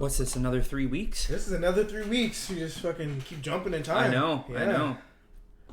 What's this, another 3 weeks? This is another 3 weeks. You just fucking keep jumping in time. I know.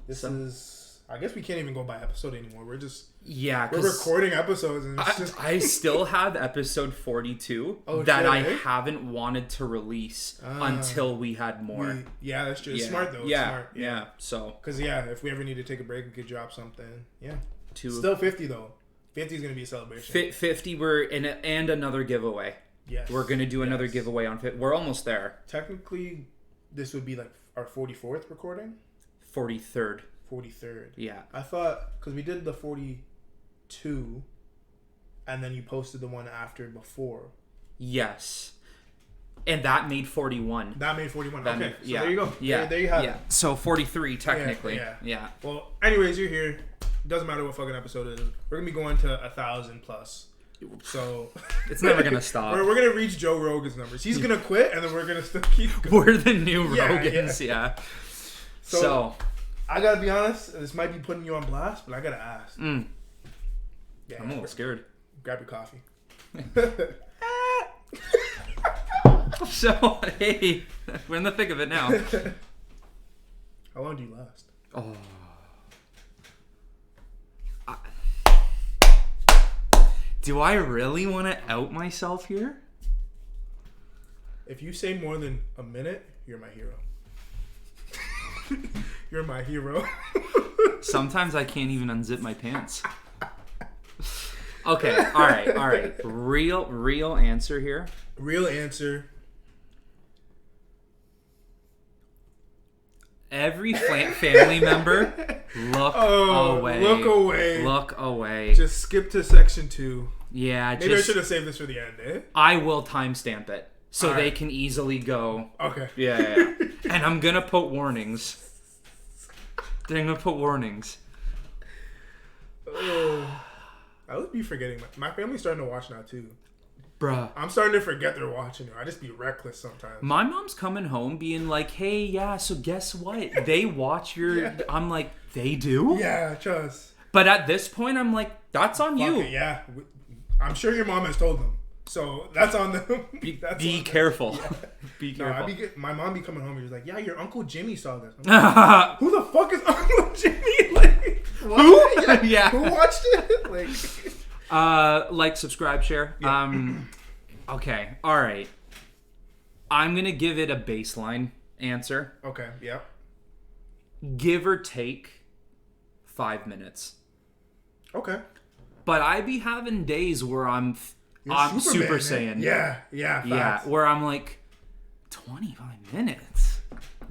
This is... I guess we can't even go by episode anymore. We're just... Yeah, we're recording episodes and it's just... I still have episode 42 I haven't wanted to release until we had more. That's true. It's smart though. Yeah. So... Because, if we ever need to take a break, we could drop something. Yeah. Still 50 though. 50 is going to be a celebration. 50 and another giveaway. Yes. We're going to do another giveaway on 50. We're almost there. Technically, this would be like our 44th recording? 43rd. 43rd. Yeah. I thought, because we did the 42, and then you posted the one before. Yes. And that made 41. Okay, so there you go. Yeah. There you have it. So 43, technically. Yeah. Well, anyways, you're here. Doesn't matter what fucking episode it is. We're going to be going to 1,000 plus. So it's never gonna stop. We're gonna reach Joe Rogan's numbers. He's gonna quit, and then we're gonna still keep going. We're the new Rogans, yeah. So I gotta be honest. This might be putting you on blast, but I gotta ask. Yeah, I'm a little scared. Grab your coffee. So hey, we're in the thick of it now. How long do you last? Oh. Do I really want to out myself here? If you say more than a minute, you're my hero. You're my hero. Sometimes I can't even unzip my pants. Okay, all right. Real answer here. Real answer. Every family member, look away. Look away. Look away. Just skip to section 2. Yeah, maybe I should have saved this for the end, eh? I will timestamp it so they can easily go. Okay. Yeah. And I'm gonna put warnings. They're gonna put warnings. I would be forgetting. My family's starting to watch now too. Bruh. I'm starting to forget they're watching. I just be reckless sometimes. My mom's coming home being like, hey, so guess what? They watch your... Yeah. I'm like, they do? Yeah, trust. But at this point, I'm like, that's on you. Yeah. I'm sure your mom has told them. So that's on them. Be careful. Yeah. Be careful. No, my mom be coming home and she's like, yeah, your Uncle Jimmy saw this. Like, who the fuck is Uncle Jimmy? Like, what? Who? Yeah. Who watched it? Like, subscribe, share. Yeah. Okay. All right. I'm going to give it a baseline answer. Okay. Yeah. Give or take 5 minutes. Okay. But I be having days where I'm Super Saiyan. Yeah. Where I'm like, 25 minutes?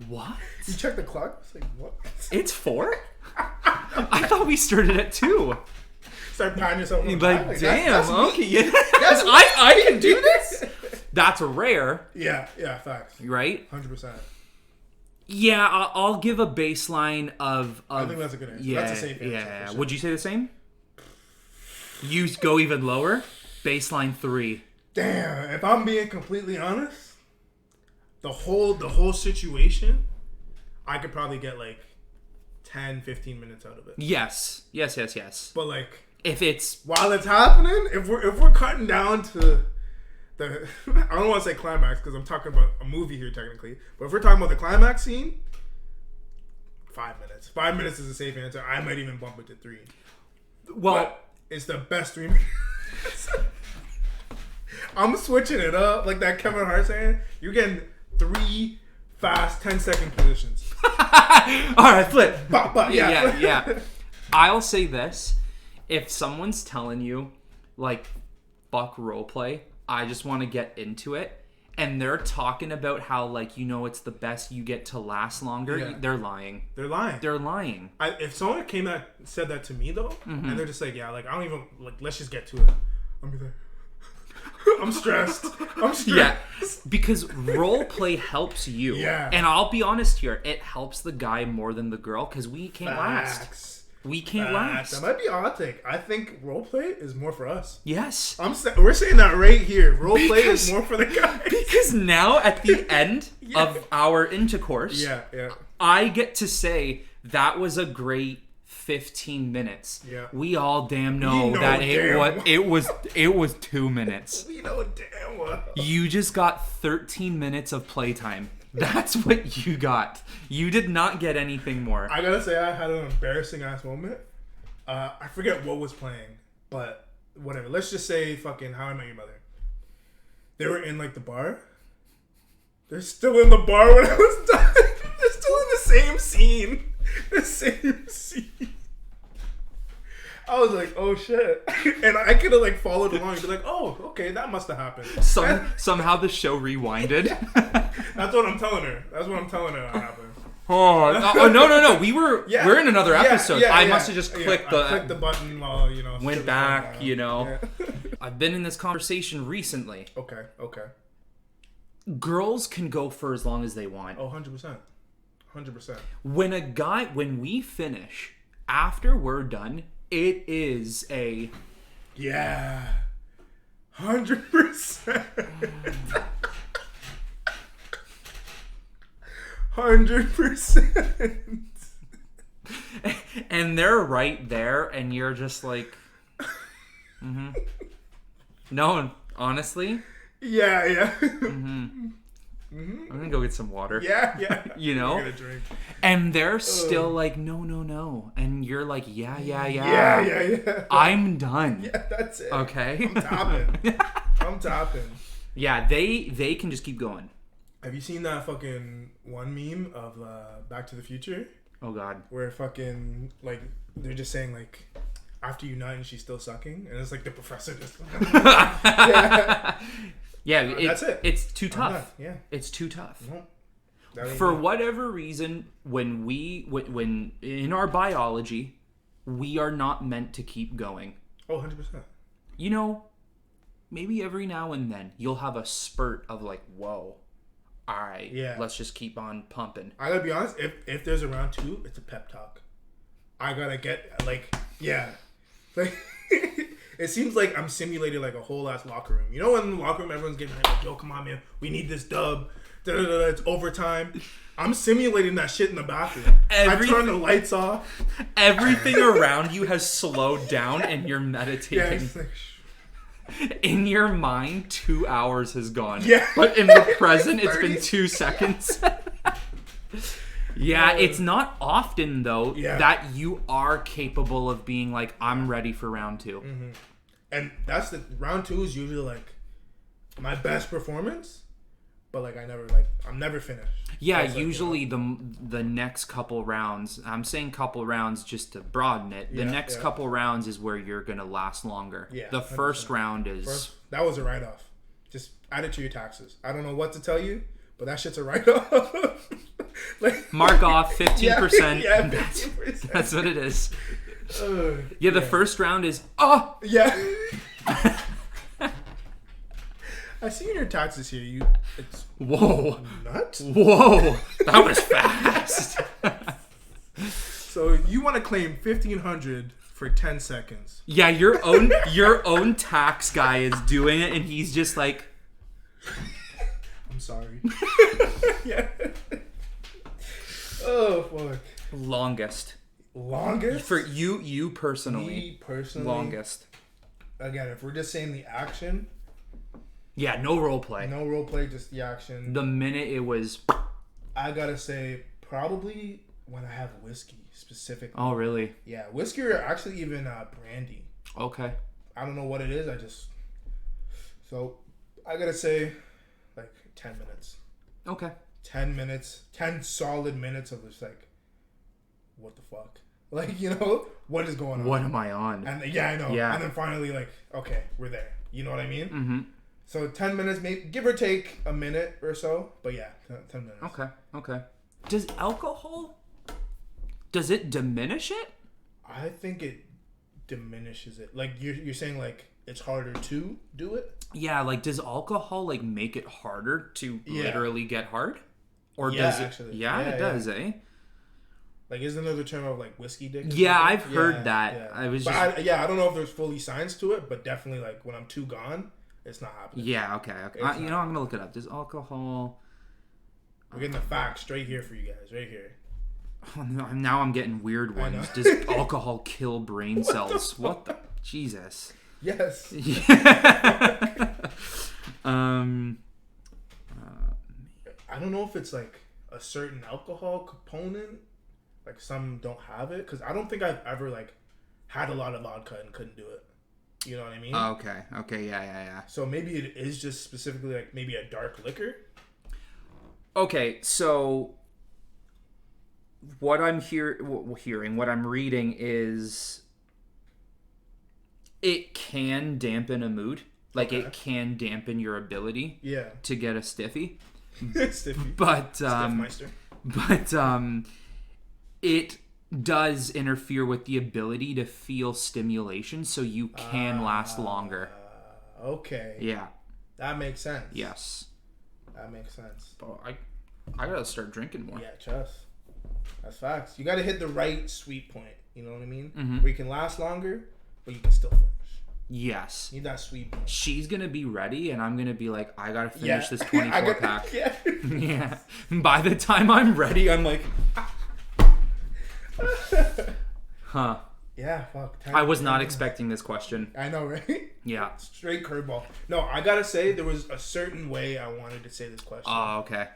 What? You check the clock? It's like, what? It's 4? I thought we started at 2. Start patting yourself on the back. Like, damn, that's okay. Yeah. I can do this? That's rare. Yeah, facts. Right? 100%. Yeah, I'll give a baseline of... I think that's a good answer. That's a safe answer. Yeah. Would you say the same? You go even lower? Baseline 3. Damn, if I'm being completely honest, the whole situation, I could probably get like 10, 15 minutes out of it. Yes. But like, if it's while it's happening, if we're cutting down to the I don't want to say climax because I'm talking about a movie here technically, but if we're talking about the climax scene, 5 minutes. 5 minutes is a safe answer. I might even bump it to 3. Well, but it's the best 3 minutes. I'm switching it up like that Kevin Hart saying. You're getting 3 fast 10-second positions. All right, flip. Yeah. I'll say this: if someone's telling you, like, fuck roleplay, I just want to get into it, and they're talking about how, like, it's the best, you get to last longer, they're lying. They're lying. If someone said that to me though, and they're just like, yeah, like I don't even like. Let's just get to it. I'm be like, I'm stressed. Yeah, because roleplay helps you. Yeah. And I'll be honest here, it helps the guy more than the girl because we can't last. We can't last. That might be a hot take. I think roleplay is more for us. Yes. We're saying that right here. Roleplay is more for the guys. Because now at the end of our intercourse, yeah, I get to say that was a great 15 minutes. Yeah. We all damn know that it was 2 minutes. We know damn well. You just got 13 minutes of playtime. That's what you got. You did not get anything more. I gotta say, I had an embarrassing ass moment. I forget what was playing, but whatever. Let's just say fucking How I Met Your Mother. They were in like the bar. They're still in the bar when I was done. They're still in the same scene. The same scene. I was like, oh shit. And I could have like followed along and be like, oh, okay, that must have happened. Somehow the show rewinded. That's what I'm telling her. That's what I'm telling her that happened. Oh no. We're in another episode. I must have just clicked the button while, went back, Yeah. I've been in this conversation recently. Okay. Girls can go for as long as they want. Oh, 100%. 100%. When we finish, after we're done, it is a... Yeah. 100%. 100%. And they're right there, and you're just like... Mm-hmm. No, honestly... Yeah. I'm gonna go get some water. Yeah. You know? I'm gonna drink. And they're still like, no. And you're like, yeah. Yeah. I'm done. Yeah, that's it. Okay? I'm topping. Yeah, they can just keep going. Have you seen that fucking one meme of Back to the Future? Oh, God. Where fucking, like, they're just saying, like, after you nut and she's still sucking? And it's like the professor just... Yeah, that's it. It's too tough. Yeah. It's too tough. No, For whatever reason, when in our biology, we are not meant to keep going. Oh, 100%. You know, maybe every now and then you'll have a spurt of like, whoa, all right, let's just keep on pumping. I gotta be honest, if there's a round 2, it's a pep talk. I gotta get, like, like... It seems like I'm simulating like a whole ass locker room. You know, when in the locker room everyone's getting like, yo, come on, man, we need this dub. It's overtime. I'm simulating that shit in the bathroom. I turn the lights off. Everything around you has slowed down, and you're meditating. In your mind, 2 hours has gone. Yeah. But in the present, it's been 2 seconds. Yeah, it's not often, though, that you are capable of being like, I'm ready for round 2. Mm-hmm. And that's round 2 is usually, like, my best performance, but, like, I'm never finished. Yeah, usually the next couple rounds, I'm saying couple rounds just to broaden it, the next couple rounds is where you're going to last longer. Yeah, the 100%. First round is... that was a write-off. Just add it to your taxes. I don't know what to tell you, but that shit's a write-off. Like, mark off 15%. Yeah, 15%. That's what it is. The first round is yeah. I see in your taxes here. It's whoa nuts. Whoa, that was fast. So you want to claim $1,500 for 10 seconds? Yeah, your own tax guy is doing it, and he's just like, I'm sorry. Yeah. Oh fuck. Longest for you personally. Me personally. Longest. Again, if we're just saying the action. Yeah, no role play. No role play, just the action. The minute it was. I gotta say, probably when I have whiskey specifically. Oh really? Yeah, whiskey or actually even brandy. Okay. I don't know what it is. So I gotta say, like 10 minutes. Okay. 10 minutes, 10 solid minutes of just like, what the fuck? Like, you know, what is going on? What am I on? And I know. Yeah. And then finally, like, okay, we're there. You know what I mean? Mm-hmm. So 10 minutes, maybe give or take a minute or so. But yeah, 10 minutes. Okay. Does alcohol, does it diminish it? I think it diminishes it. Like, you're saying, like, it's harder to do it? Yeah, like, does alcohol, like, make it harder to literally get hard? Or yeah, does it? Actually. Yeah, it does, eh? Like, isn't there the term of, like, whiskey dick? Yeah, I've heard that. Yeah. I don't know if there's fully science to it, but definitely, like, when I'm too gone, it's not happening. Yeah, okay. I'm going to look it up. Does alcohol... We're getting the facts straight here for you guys, right here. Now I'm getting weird ones. Does alcohol kill brain cells? What the? Jesus. Yes. I don't know if it's like a certain alcohol component. Like some don't have it. Because I don't think I've ever like had a lot of vodka and couldn't do it. You know what I mean? Okay. Yeah. So maybe it is just specifically like maybe a dark liquor. Okay, so what I'm what I'm reading is it can dampen a mood. Like it can dampen your ability to get a stiffy. Stiffy. But Stiffmeister. But it does interfere with the ability to feel stimulation, so you can last longer. Okay. Yeah. That makes sense. Yes. That makes sense. But I gotta start drinking more. Yeah, trust. That's facts. You gotta hit the right sweet point. You know what I mean? Mm-hmm. Where you can last longer, but you can still finish. Yes. You need that sweet point. She's gonna be ready, and I'm gonna be like, I gotta finish this 24 pack. Yeah. Yeah. By the time I'm ready, I'm like, huh. Yeah, fuck. I was not expecting this question. I know, right? Yeah. Straight curveball. No, I gotta say, there was a certain way I wanted to say this question. Oh, okay.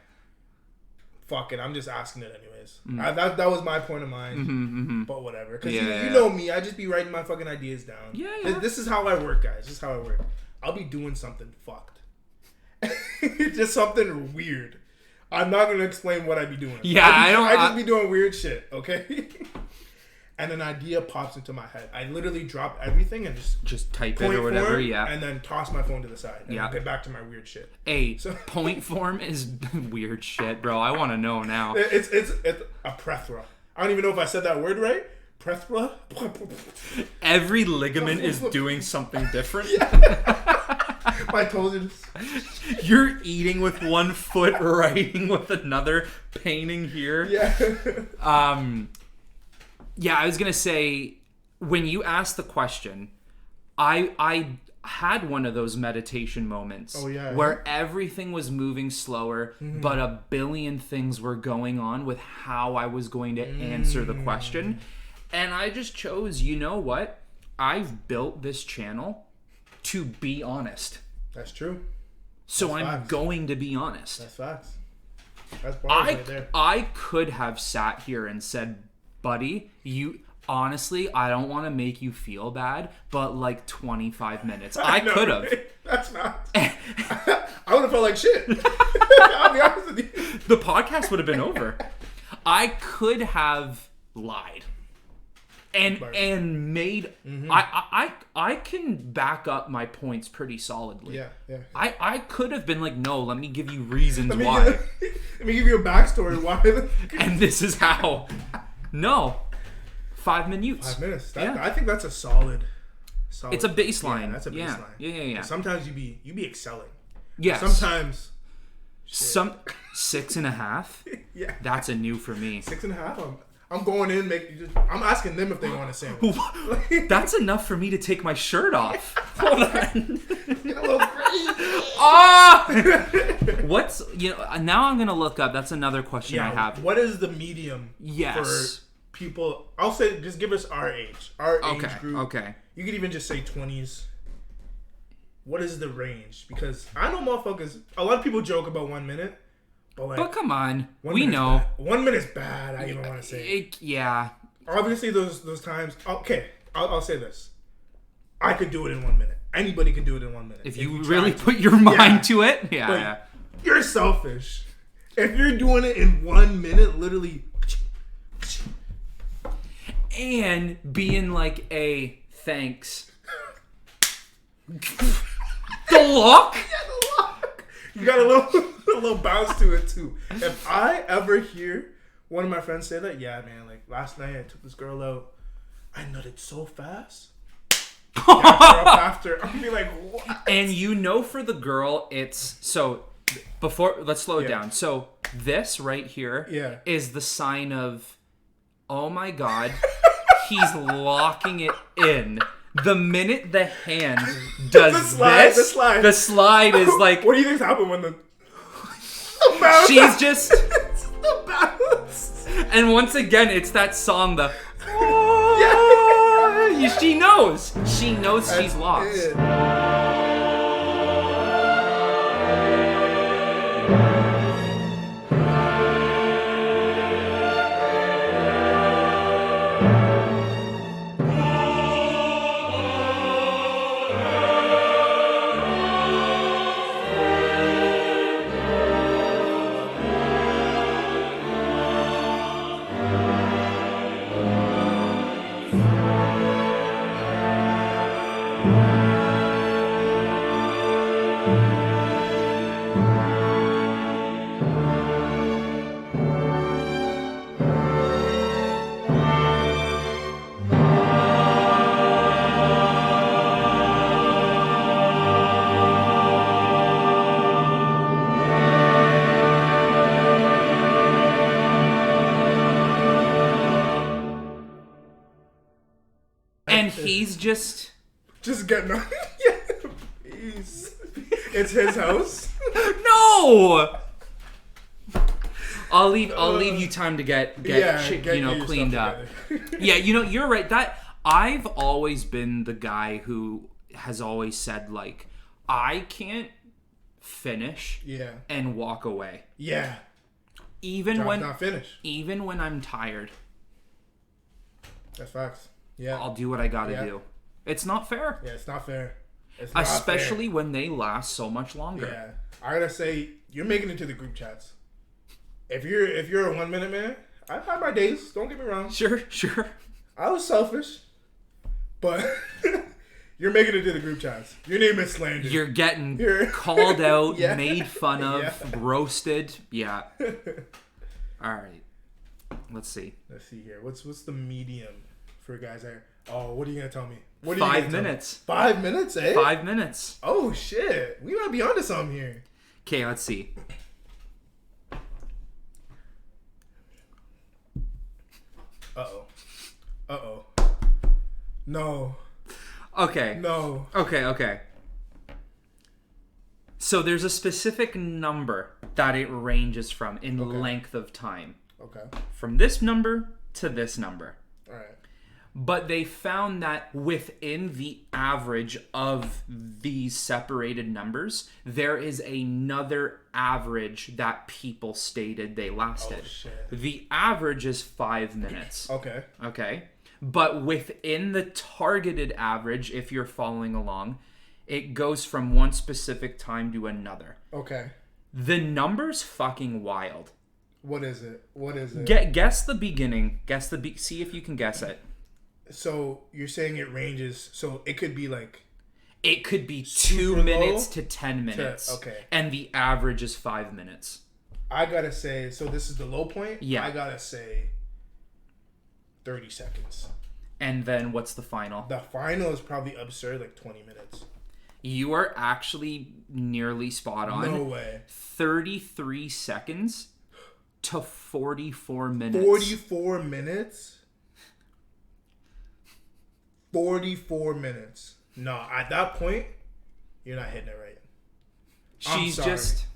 Fuck it, I'm just asking it anyways. That was my point of mind. But whatever. Because you know me, I just be writing my fucking ideas down. Yeah. This is how I work, guys. This is how I work. I'll be doing something fucked. Just something weird. I'm not going to explain what I be doing. Yeah, I just be doing weird shit, okay? And an idea pops into my head. I literally drop everything and just type it or whatever, and then toss my phone to the side and get back to my weird shit. Point form is weird shit, bro. I want to know now. It's a plethora. I don't even know if I said that word right. Plethora. Every ligament is doing something different. My toes are just... You're eating with one foot, writing with another, painting here. Yeah, I was going to say, when you asked the question, I had one of those meditation moments where everything was moving slower, but a billion things were going on with how I was going to answer the question. And I just chose, you know what? I've built this channel to be honest. That's true. So That's I'm facts. Going to be honest. That's facts. That's bars right there. I could have sat here and said, buddy, you honestly, I don't want to make you feel bad, but like 25 minutes. I could have. That's not. I would have felt like shit. I'll be honest with you. The podcast would have been over. I could have lied. And made I can back up my points pretty solidly. Yeah. I could have been like, no, let me give you reasons why. Let me give you a backstory why. And this is how. No. 5 minutes. 5 minutes. I think that's a solid. It's a baseline. Yeah, that's a baseline. Yeah. Sometimes you be excelling. Yes. Sometimes. Some 6.5. Yeah. That's a new for me. 6.5. I'm going in. I'm asking them if they want a sandwich. That's enough for me to take my shirt off. Hold on. Get a little crazy. What's now I'm gonna look up. That's another question I have. What is the medium? Yes. For people, I'll say just give us our age. Our age group. Okay. You could even just say 20s. What is the range? Because I know motherfuckers. A lot of people joke about 1 minute. But come on, we know. Bad. 1 minute's bad. I even want to say. Obviously, those times. Okay, I'll say this. I could do it in 1 minute. Anybody can do it in 1 minute if you really put your mind to it. Yeah. You're selfish. If you're doing it in 1 minute, literally. And being like a thanks. The look. You got a little bounce to it too. If I ever hear one of my friends say that, yeah, man, like last night I took this girl out, I nutted so fast. After I'm gonna be like, what? And for the girl, it's so. Before, let's slow it down. So this right here is the sign of, oh my god, he's locking it in. The minute the hand does the slide is like... What do you think's happened when the she's just... the bounce. And once again, it's that song, the... Yeah. She knows. She knows she's lost. It. And he's just getting on. Yeah. It's his house. no. I'll leave you time to get cleaned up. Yeah, you're right. That I've always been the guy who has always said, like, I can't finish and walk away. Yeah. Even when not finished. Even when I'm tired. That's facts. Yeah. I'll do what I gotta do. It's not fair. Yeah, it's not fair. It's not Especially fair. When they last so much longer. Yeah. I gotta say, you're making it to the group chats. If you're a 1 minute man, I've had my days, don't get me wrong. Sure. I was selfish. But you're making it to the group chats. Your name is slandered. You're getting called out, made fun of, roasted. Yeah. Alright. Let's see. Let's see here. What's the medium for guys there? Oh, what are you gonna tell me? 5 minutes. 5 minutes, eh? 5 minutes. Oh shit. We might be onto something here. Okay, let's see. Uh-oh. No. Okay. No. Okay. So there's a specific number that it ranges from in length of time. Okay. From this number to this number. All right. But they found that within the average of these separated numbers, there is another average that people stated they lasted. Oh, shit. The average is 5 minutes. Okay. But within the targeted average, if you're following along, it goes from one specific time to another. Okay. The number's fucking wild. What is it? Guess the beginning. See if you can guess it. So you're saying it ranges, so it could be like... It could be 2 minutes to 10 minutes. Okay. And the average is 5 minutes. I gotta say, so this is the low point? Yeah. I gotta say 30 seconds. And then what's the final? The final is probably absurd, like 20 minutes. You are actually nearly spot on. No way. 33 seconds to 44 minutes. 44 minutes? 44 minutes. No, at that point, you're not hitting it right. She's just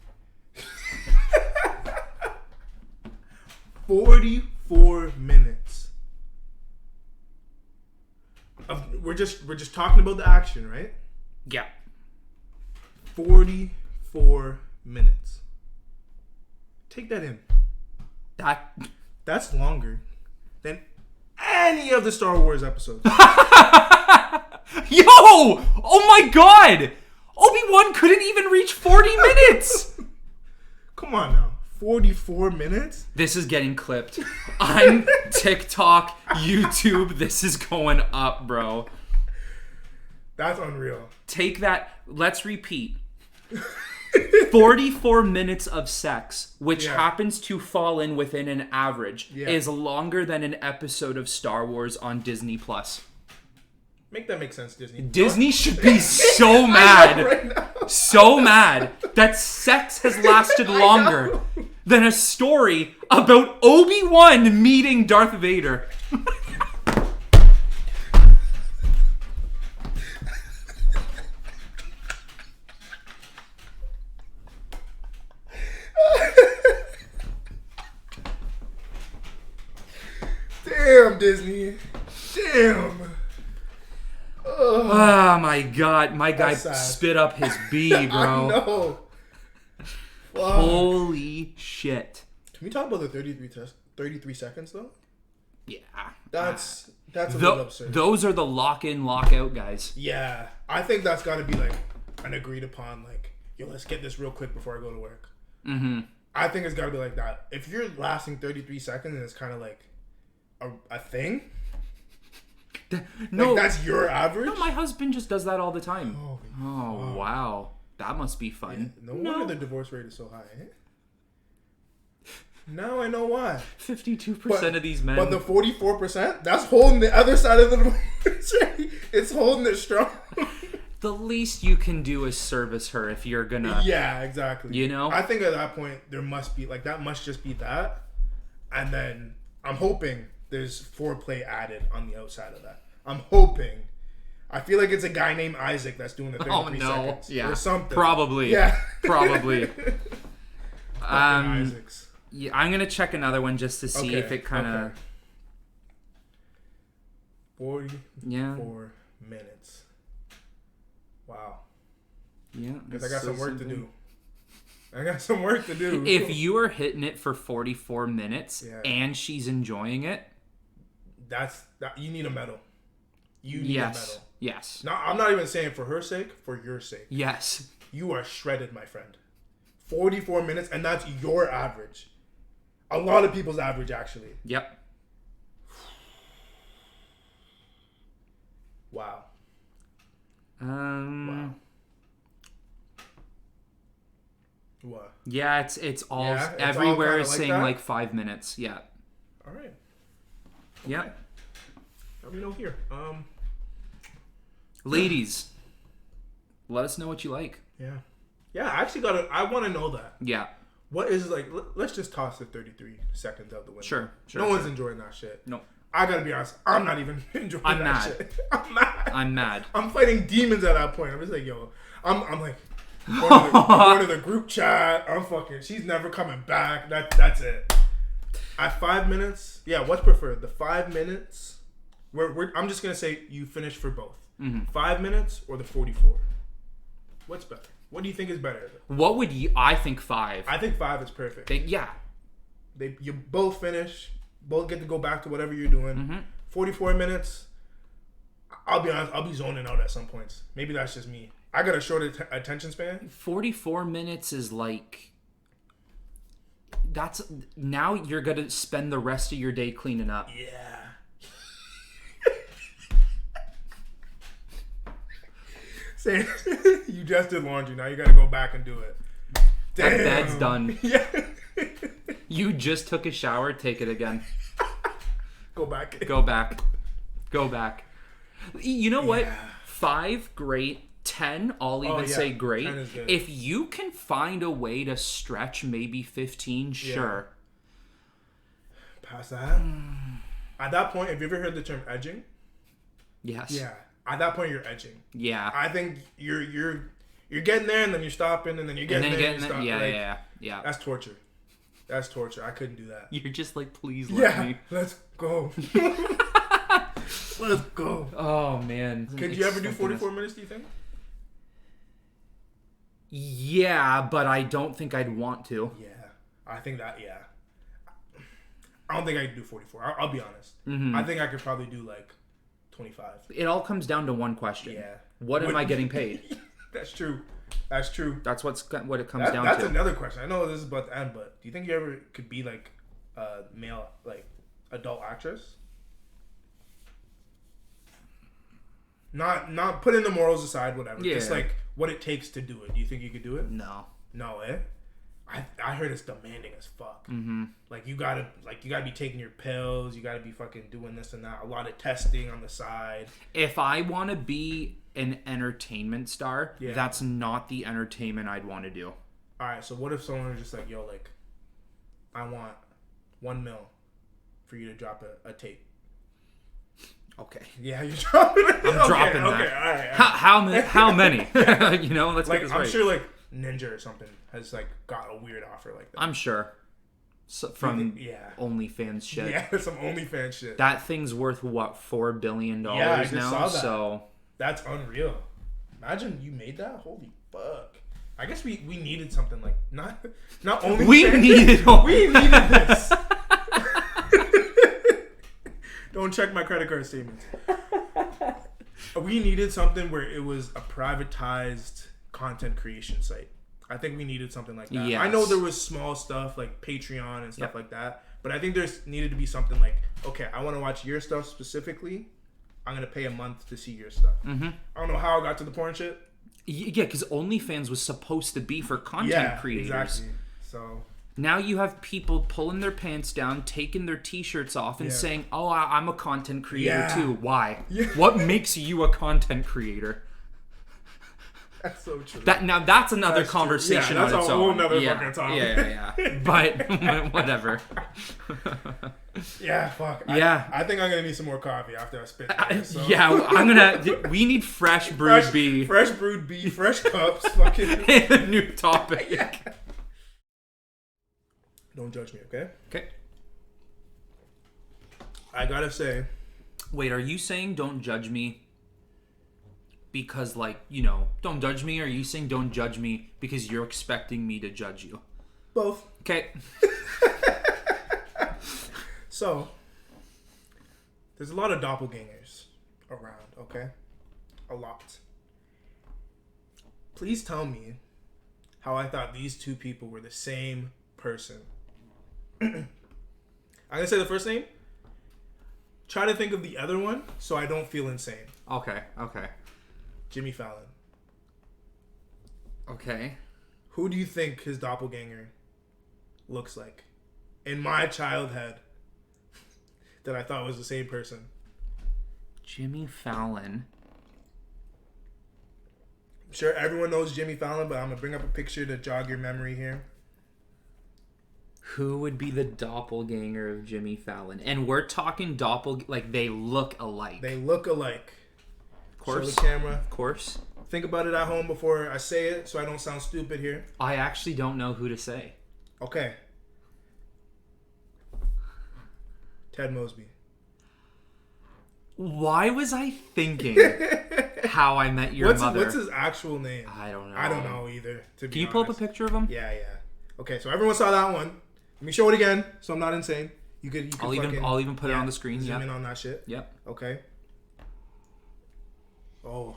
44 minutes. We're just talking about the action, right? Yeah. 44 minutes. Take that in. That's longer than any of the Star Wars episodes. Yo! Oh my god! Obi-Wan couldn't even reach 40 minutes! Come on now. 44 minutes? This is getting clipped. On TikTok, YouTube, this is going up, bro. That's unreal. Take that. Let's repeat. 44 minutes of sex, which happens to fall in within an average, is longer than an episode of Star Wars on Disney+. Make that make sense, Disney. Disney should be so mad. Right, so mad that sex has lasted longer than a story about Obi-Wan meeting Darth Vader. Disney. Damn. Oh my god, my guy That's sad. spit up his B, bro. I know. Wow. Holy shit. Can we talk about the 33 seconds though? Yeah. That's a little absurd. Those are the lock-in, lock-out guys. Yeah. I think that's got to be like an agreed upon, like, yo, let's get this real quick before I go to work. Mm-hmm. I think it's got to be like that. If you're lasting 33 seconds and it's kind of like a thing, no, like that's your average. No, my husband just does that all the time. Oh, wow. That must be fun. Yeah, no wonder the divorce rate is so high. Eh? Now I know why. 52% of these men. But the 44%, that's holding the other side of the divorce rate. It's holding it strong. The least you can do is service her if you're gonna. Yeah, exactly. You know? I think at that point, there must be, like, that must just be that. And then I'm hoping there's foreplay added on the outside of that. I'm hoping. I feel like it's a guy named Isaac that's doing the 33 seconds. Yeah. Or something. Probably. Yeah. Probably. Isaacs. Yeah, I'm gonna check another one just to see if it kind of. 44 minutes. Wow. Yeah. Because I got some work to do. If you are hitting it for 44 minutes and she's enjoying it, you need a medal. You need a medal. Yes. No, I'm not even saying for her sake, for your sake. Yes. You are shredded, my friend. 44 minutes, and that's your average. A lot of people's average, actually. Yep. Wow. Wow. What? Yeah, it's all it's everywhere all is like saying that? like 5 minutes. Yeah. All right. Yeah. Let me know here. Ladies, let us know what you like. Yeah. Yeah, I want to know that. Yeah. What is, like, let's just toss the 33 seconds out the window. Sure. No one's enjoying that shit. No. I gotta be honest, I'm not even enjoying that shit. I'm mad. I'm fighting demons at that point. I'm just like, yo, I'm like, going to the group chat. I'm fucking, she's never coming back. That's it. At 5 minutes, yeah, what's preferred? The 5 minutes, I'm just gonna say you finish for both. Mm-hmm. 5 minutes or the 44? What's better? What do you think is better? What would you? I think 5. I think 5 is perfect. Yeah. You both finish. Both get to go back to whatever you're doing. Mm-hmm. 44 minutes. I'll be honest. I'll be zoning out at some points. Maybe that's just me. I got a short attention span. 44 minutes is like. That's now you're gonna spend the rest of your day cleaning up. Yeah. Say you just did laundry. Now you got to go back and do it. Damn. That bed's done. Yeah. You just took a shower. Take it again. Go back. You know what? 5, great. 10, I'll even say great. If you can find a way to stretch maybe 15, sure. Past that. At that point, have you ever heard the term edging? Yes. Yeah. At that point, you're edging. Yeah. I think you're getting there, and then you're stopping, and then you're getting there, and you stop. Yeah. That's torture. I couldn't do that. You're just like, please let me. Let's go. Let's go. Oh, man. Could you ever do 44 minutes, do you think? Yeah, but I don't think I'd want to. Yeah. I think that, I don't think I could do 44. I'll be honest. Mm-hmm. I think I could probably do, like, 25. It all comes down to one question. Yeah. What am I getting paid? That's true. That's what it comes down to. That's another question. I know this is about to end, but do you think you ever could be like a male, like adult actress? Not putting the morals aside, whatever. Yeah. Just like what it takes to do it. Do you think you could do it? No, eh? I heard it's demanding as fuck. Mm-hmm. Like you gotta be taking your pills. You gotta be fucking doing this and that. A lot of testing on the side. If I want to be an entertainment star, that's not the entertainment I'd want to do. All right. So what if someone was just like, yo, like, I want $1 million for you to drop a tape. Okay. Yeah, you're dropping it. I'm dropping that. Okay. All right. How many? Let's like, get this I'm right. sure like Ninja or something has like got a weird offer like that. I'm sure. from OnlyFans shit. Yeah, some OnlyFans shit. That thing's worth what, $4 billion I just now? saw that. So that's unreal. Imagine you made that. Holy fuck! I guess we needed something like not only we needed this. Don't check my credit card statements. We needed something where it was a privatized content creation site. I think we needed something like that. Yes. I know there was small stuff like Patreon and stuff like that, but I think there's needed to be something like, okay, I want to watch your stuff specifically. I'm going to pay a month to see your stuff. Mm-hmm. I don't know how I got to the porn shit. Yeah, because OnlyFans was supposed to be for content creators. Exactly. So now you have people pulling their pants down, taking their t-shirts off, and saying, "Oh, I'm a content creator too." Why? Yeah. What makes you a content creator? That's so true. That's another conversation. That's on its a whole own. nother fucking topic. Yeah. But whatever. Yeah, fuck. I think I'm gonna need some more coffee after I spit this, so. Yeah, we need fresh brewed beef. Fresh brewed beef, fresh cups, fucking a new topic. Yeah. Don't judge me, okay? Okay. I gotta say. Wait, are you saying don't judge me because, like, don't judge me, or are you saying don't judge me because you're expecting me to judge you? Both. Okay. So, there's a lot of doppelgangers around, okay? A lot. Please tell me how I thought these two people were the same person. I'm going to say the first name. Try to think of the other one so I don't feel insane. Okay. Jimmy Fallon. Okay. Who do you think his doppelganger looks like? In my childhood, that I thought was the same person. Jimmy Fallon. I'm sure everyone knows Jimmy Fallon, but I'm going to bring up a picture to jog your memory here. Who would be the doppelganger of Jimmy Fallon? And we're talking like they look alike. They look alike. Of course. Show the camera. Of course. Think about it at home before I say it so I don't sound stupid here. I actually don't know who to say. Okay. Ted Mosby. Why was I thinking How I Met Your Mother? What's his actual name? I don't know. I don't know either, to be Can you pull up a picture of him? Yeah. Okay, so everyone saw that one. Let me show it again so I'm not insane. You could I'll even put it on the screen. Zoom in on that shit. Yep. Okay. Oh.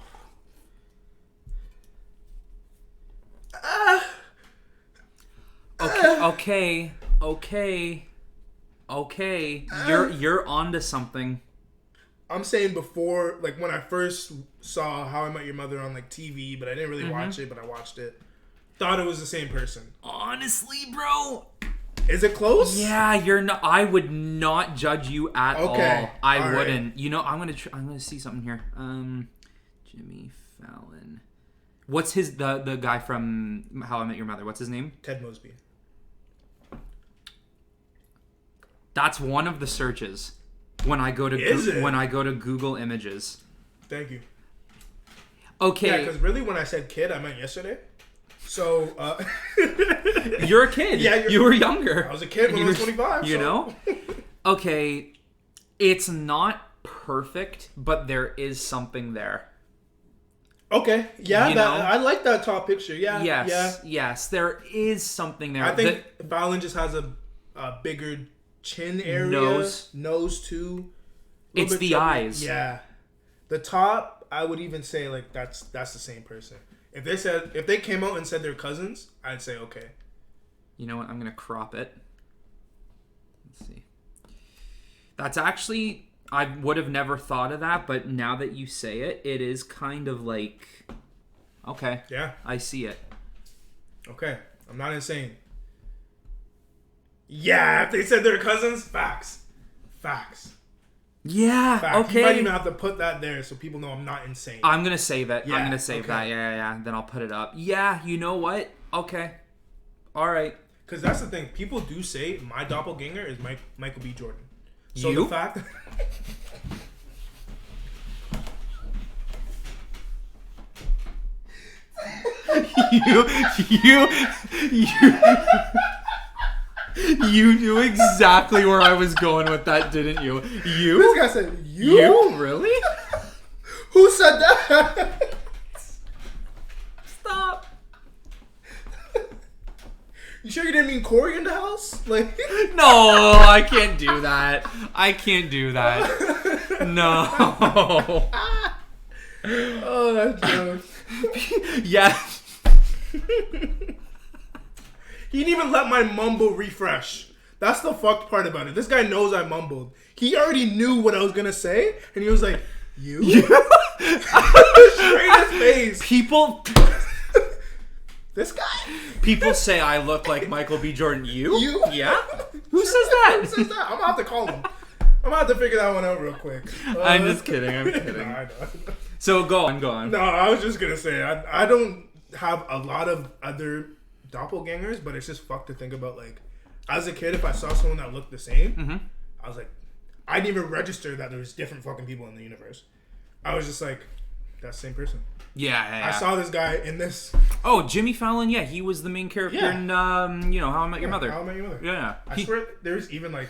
Okay. You're onto something. I'm saying before, like when I first saw How I Met Your Mother on like TV, but I didn't really watch it, but I watched it. Thought it was the same person. Honestly, bro. Is it close? Yeah, you're not. I would not judge you at all. I wouldn't. Right. I'm gonna see something here. Jimmy Fallon. What's the guy from How I Met Your Mother? What's his name? Ted Mosby. That's one of the searches when I go to Google Images. Thank you. Okay. Yeah, because really, when I said kid, I meant yesterday. So, you're a kid. Yeah, you were younger. I was a kid when I was 25. You know? Okay. It's not perfect, but there is something there. Okay. Yeah, I like that top picture. Yeah. Yes. There is something there. I think Fallon just has a bigger chin area. Nose too. It's the eyes. Yeah. The top, I would even say like that's the same person. If they came out and said they're cousins, I'd say okay. You know what? I'm gonna crop it. Let's see. That's actually, I would have never thought of that, but now that you say it, it is kind of like, okay. Yeah. I see it. Okay. I'm not insane. Yeah, if they said they're cousins, facts. Yeah, Fact. okay. You might even have to put that there so people know I'm not insane. I'm going to save it. Yeah, I'm going to save that. Yeah. Then I'll put it up. Yeah, you know what? Okay. All right. Because that's the thing. People do say my doppelganger is Michael B. Jordan. So you? the fact... You knew exactly where I was going with that, didn't you? You? This guy said, you? You? Really? Who said that? Stop. You sure you didn't mean Corey in the house? Like, No, I can't do that. I can't do that. No. oh, that joke. Yeah. He didn't even let my mumble refresh. That's the fucked part about it. This guy knows I mumbled. He already knew what I was gonna say, and he was like, "You?" Straight in his face. People This guy. People say I look like Michael B. Jordan. You? You? Yeah? Who says that? Who says that? I'm gonna have to call him. I'm gonna have to figure that one out real quick. I'm just kidding. I'm kidding. Nah, I know. So go on. No, I was just gonna say I don't have a lot of other doppelgangers, but it's just fucked to think about. Like, as a kid, if I saw someone that looked the same, I was like, I didn't even register that there was different fucking people in the universe. I was just like, that's the same person. Yeah. I saw this guy in this. Oh, Jimmy Fallon. Yeah, he was the main character in How I Met Your Mother. How I Met Your Mother. Yeah. I swear, there's even like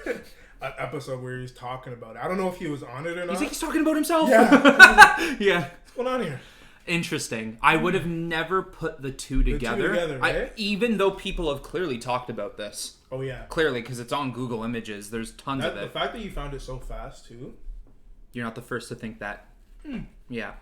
an episode where he's talking about it. I don't know if he was on it or not. He's talking about himself. Yeah. Yeah. What's going on here? Interesting. I would have never put the two together. Right? Even though people have clearly talked about this. Oh yeah. Clearly, because it's on Google Images. There's tons of it. The fact that you found it so fast too. You're not the first to think that. Yeah.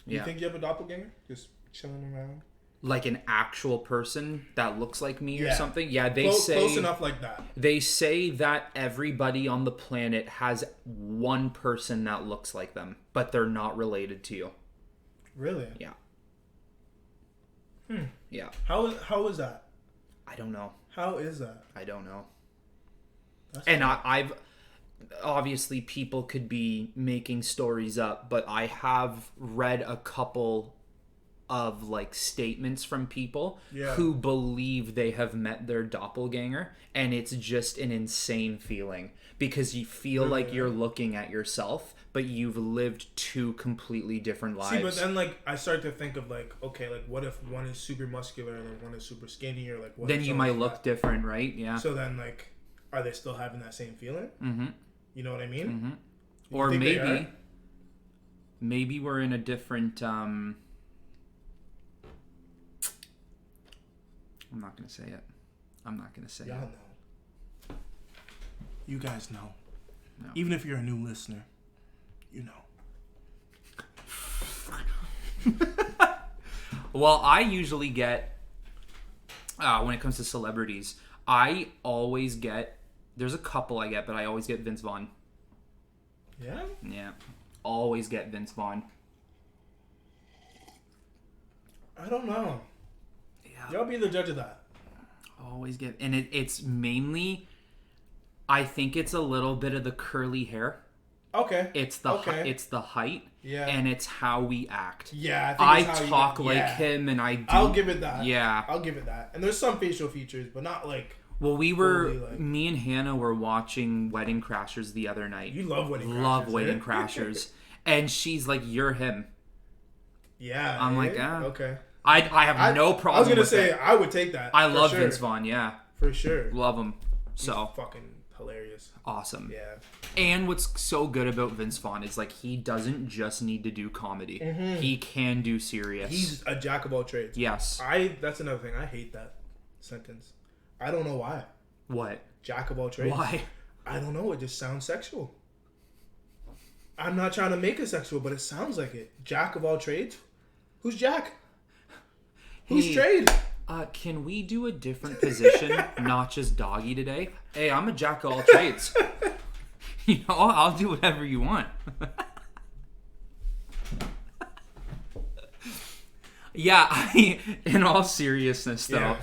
You think you have a doppelganger? Just chilling around? Like an actual person that looks like me or something? Yeah, they say... Close enough like that. They say that everybody on the planet has one person that looks like them, but they're not related to you. Really? Yeah. Yeah. How is that? I don't know. How is that? I don't know. That's And I've... Obviously, people could be making stories up, but I have read a couple of like statements from people who believe they have met their doppelganger, and it's just an insane feeling because you feel like you're looking at yourself, but you've lived two completely different lives. See, but then like I start to think of like, okay, like what if one is super muscular and like one is super skinny, or like what then you might look different, right? Yeah. So then like, are they still having that same feeling? Mm-hmm. You know what I mean? Mm-hmm. Or maybe we're in a different. I'm not gonna say it. Y'all know. You guys know. No. Even if you're a new listener, you know. Well, I usually get when it comes to celebrities, I always get. There's a couple I get, but I always get Vince Vaughn. Yeah? Yeah. Always get Vince Vaughn. I don't know. Yeah. Y'all be the judge of that. Always get... And it's mainly... I think it's a little bit of the curly hair. Okay. It's the height. Yeah. And it's how we act. Yeah. I talk like him and I do... I'll give it that. Yeah. I'll give it that. And there's some facial features, but not like... Well, me and Hannah were watching Wedding Crashers the other night. You love Wedding Crashers. Love Wedding Crashers. And she's like, you're him. Yeah. I'm like, okay. I have no problem. I was gonna with say it. I would take that. I love Vince Vaughn. Yeah, for sure. Love him. He's So fucking hilarious. Awesome. Yeah. And what's so good about Vince Vaughn is like he doesn't just need to do comedy. He can do serious. He's a jack of all trades. Yes. That's another thing. I hate that sentence. I don't know why. What? Jack of all trades. Why? I don't know. It just sounds sexual. I'm not trying to make it sexual, but it sounds like it. Jack of all trades? Who's Jack? Who's trade? Can we do a different position, not just doggy today? Hey, I'm a jack of all trades. You know, I'll do whatever you want. Yeah, in all seriousness though,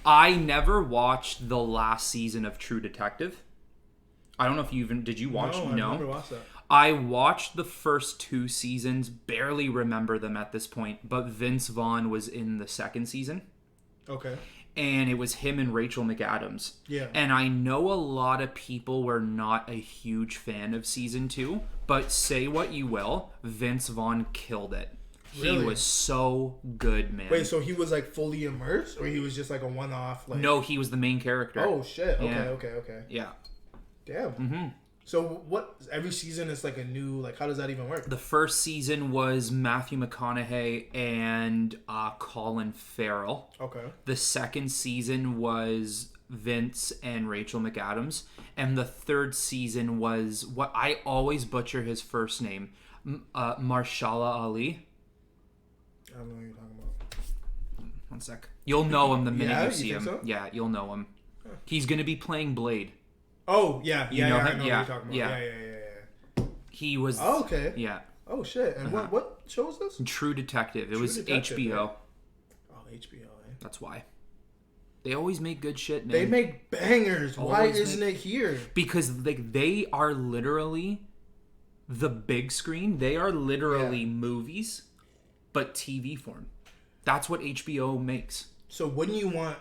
I never watched the last season of True Detective. I don't know if you even did you watch? No, I never watched that. I watched the first 2 seasons, barely remember them at this point, but Vince Vaughn was in the second season. Okay. And it was him and Rachel McAdams. Yeah. And I know a lot of people were not a huge fan of season 2, but say what you will, Vince Vaughn killed it. He was so good, man. Wait, so he was like fully immersed, or he was just like a one-off? Like... No, he was the main character. Oh shit! Okay, Yeah. okay. Yeah. Damn. Mm-hmm. So what? Every season is like a new. Like, how does that even work? The first season was Matthew McConaughey and Colin Farrell. Okay. The second season was Vince and Rachel McAdams, and the third season was what I always butcher his first name, Marshala Ali. I don't know what you're talking about. One sec. You'll know him the minute you see think him. So? Yeah, you'll know him. He's gonna be playing Blade. Oh yeah, You know him? I know what Yeah, you're talking about. yeah. Yeah. He was. Oh, okay. Yeah. Oh shit! And what show is this? True Detective. It was Detective, HBO. yeah. Oh, HBO. Eh? That's why. They always make good shit, man. They make bangers. Why isn't it here? Because they are literally the big screen. They are literally movies, but TV form. That's what HBO makes. So wouldn't you want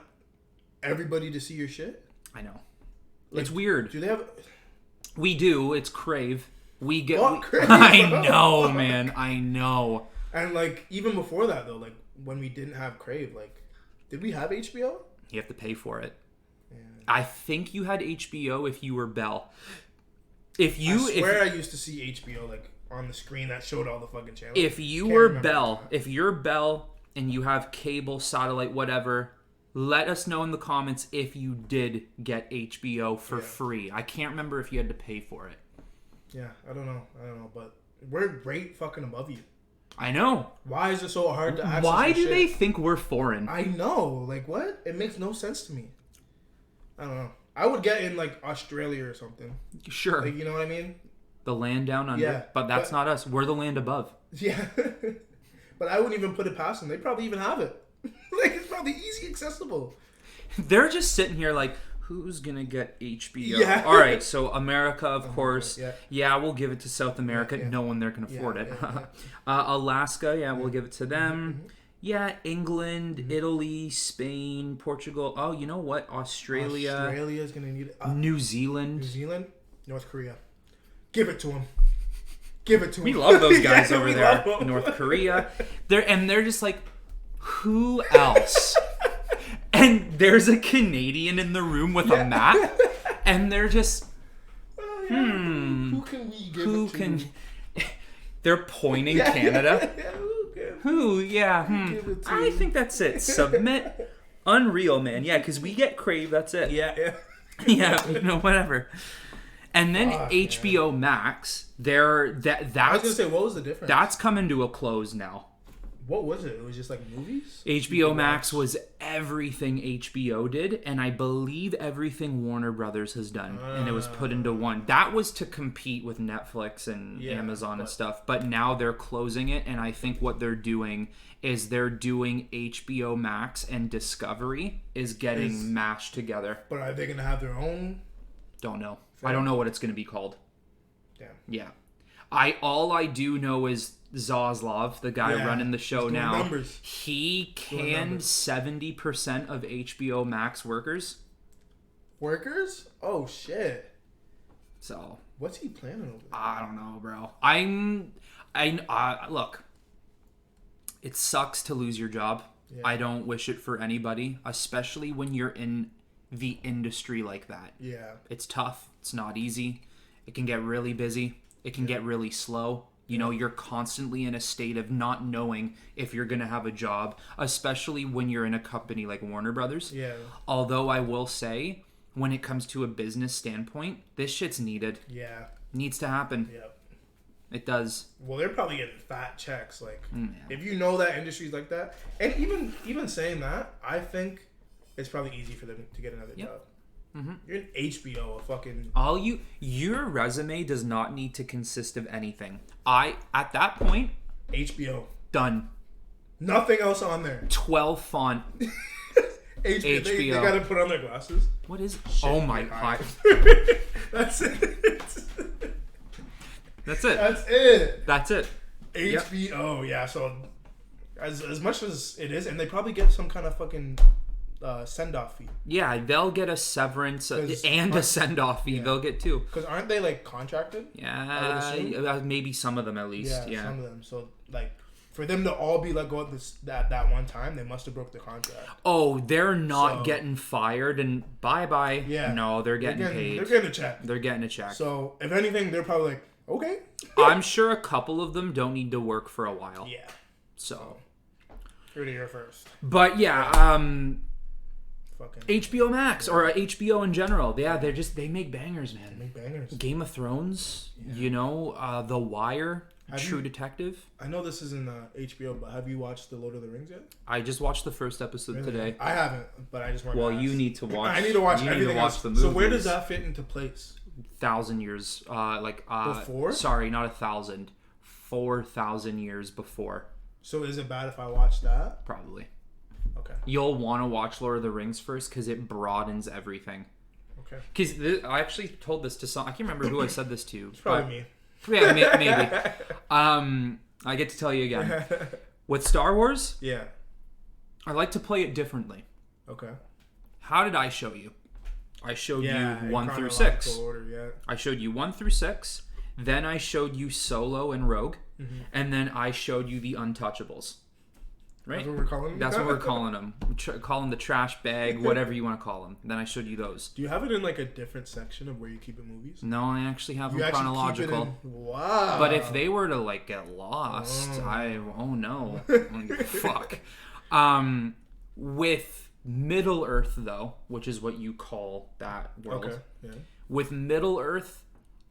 everybody to see your shit? I know. It's weird. Do they have? We do. It's Crave. We get. Crave. I know, man. I know. And like even before that though, like when we didn't have Crave, like did we have HBO? You have to pay for it. Yeah. I think you had HBO if you were Bell. I swear I used to see HBO like on the screen that showed all the fucking channels. If you were Bell, if you're Bell and you have cable, satellite, whatever, let us know in the comments if you did get HBO for free. I can't remember if you had to pay for it. Yeah, I don't know, but we're right fucking above you. I know. Why is it so hard to access? Why do they think we're foreign? I know. Like, what? It makes no sense to me. I don't know. I would get in, like, Australia or something. Sure. Like, you know what I mean? The land down under. Yeah, but that's not us. We're the land above. Yeah. But I wouldn't even put it past them. They probably even have it. Like, it's probably easy accessible. They're just sitting here like, who's going to get HBO? Yeah. All right, so America, of course. Yeah. Yeah, we'll give it to South America. Yeah. No one there can afford it. Yeah. Alaska, we'll give it to them. Mm-hmm. Yeah, England, Italy, Spain, Portugal. Oh, you know what? Australia's going to need it. New Zealand. New Zealand? North Korea. Give it to them. Give it to them. We love those guys Yeah, over we there. love 'em. North Korea. They're just like, who else? And there's a Canadian in the room with a map, and they're just, Who can we give it to? They're pointing Canada. Who? Yeah. Give it to I think that's it. Submit. Unreal, man. Yeah, because we get Crave. That's it. Yeah. Yeah. Whatever. And then HBO Max. That's. I was gonna say, what was the difference? That's coming to a close now. What was it? It was just like movies? HBO Max was everything HBO did, and I believe everything Warner Brothers has done, and it was put into one. That was to compete with Netflix and Amazon and stuff, but now they're closing it, and I think what they're doing is they're doing HBO Max and Discovery is getting mashed together. But are they going to have their own? Don't know. I don't know what it's going to be called. Damn. Yeah. All I do know is Zaslav, the guy running the show now, numbers. he canned 70% of HBO Max workers. Workers? Oh shit! So what's he planning over there? I don't know, bro. Look, it sucks to lose your job. Yeah. I don't wish it for anybody, especially when you're in the industry like that. Yeah, it's tough. It's not easy. It can get really busy. It can get really slow. You know, you're constantly in a state of not knowing if you're going to have a job, especially when you're in a company like Warner Brothers. Yeah. Although I will say, when it comes to a business standpoint, this shit's needed. Yeah. Needs to happen. Yeah. It does. Well, they're probably getting fat checks. Like, if you know that industry's like that, and even saying that, I think it's probably easy for them to get another job. Mm-hmm. You're in HBO, a fucking... Your resume does not need to consist of anything. At that point... HBO. Done. Nothing else on there. 12 font. HBO. They gotta put on their glasses. What is... Oh my god. That's it. That's it. That's it. That's it. HBO, yeah, so... As much as it is, and they probably get some kind of fucking... send-off fee. Yeah, they'll get a severance and a send-off fee. They'll get two. Because aren't they like contracted? Yeah, maybe some of them at least. Yeah, some of them. So like, for them to all be let go at that one time, they must have broke the contract. Oh, they're not getting fired and bye. Yeah. No, they're getting paid. They're getting a check. They're getting a check. So if anything, they're probably like, okay. I'm sure a couple of them don't need to work for a while. Yeah. So. Heard it here first. But yeah, fucking HBO Max or HBO in general. Yeah, they make bangers, man. They make bangers. Game of Thrones, you know, The Wire, True Detective. I know this isn't HBO, but have you watched The Lord of the Rings yet? I just watched the first episode today. I haven't, but I just want to ask. You need to watch. I need to watch you everything need to watch else. the movies. So where does that fit into place? 1,000 years, before? Sorry, not 1,000. 4,000 years before. So is it bad if I watch that? Probably. Okay. You'll want to watch Lord of the Rings first because it broadens everything. Okay. Because I actually told this to some. I can't remember who I said this to. It's probably me. Yeah, maybe. I get to tell you again. With Star Wars, yeah, I like to play it differently. Okay. How did I show you? I showed you 1 through 6. Order, yeah. I showed you 1 through 6. Then I showed you Solo and Rogue. Mm-hmm. And then I showed you the Untouchables. Right? That's what we're calling them? That's what we're calling them. Call them the trash bag, whatever you want to call them. Then I showed you those. Do you have it in like a different section of where you keep it movies? No, I actually have them chronological. Wow. But if they were to like get lost, oh no. Fuck. With Middle Earth though, which is what you call that world. Okay. Yeah. With Middle Earth,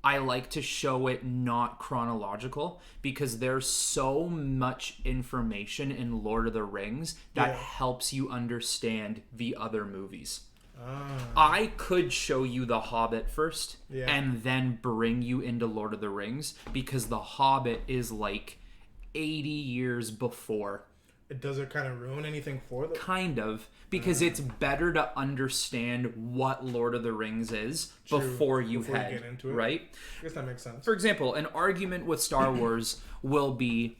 I like to show it not chronological because there's so much information in Lord of the Rings that helps you understand the other movies. I could show you The Hobbit first and then bring you into Lord of the Rings because The Hobbit is like 80 years before. Does it kind of ruin anything for them? Kind of, because it's better to understand what Lord of the Rings is before you get into it. Right? I guess that makes sense. For example, an argument with Star Wars will be,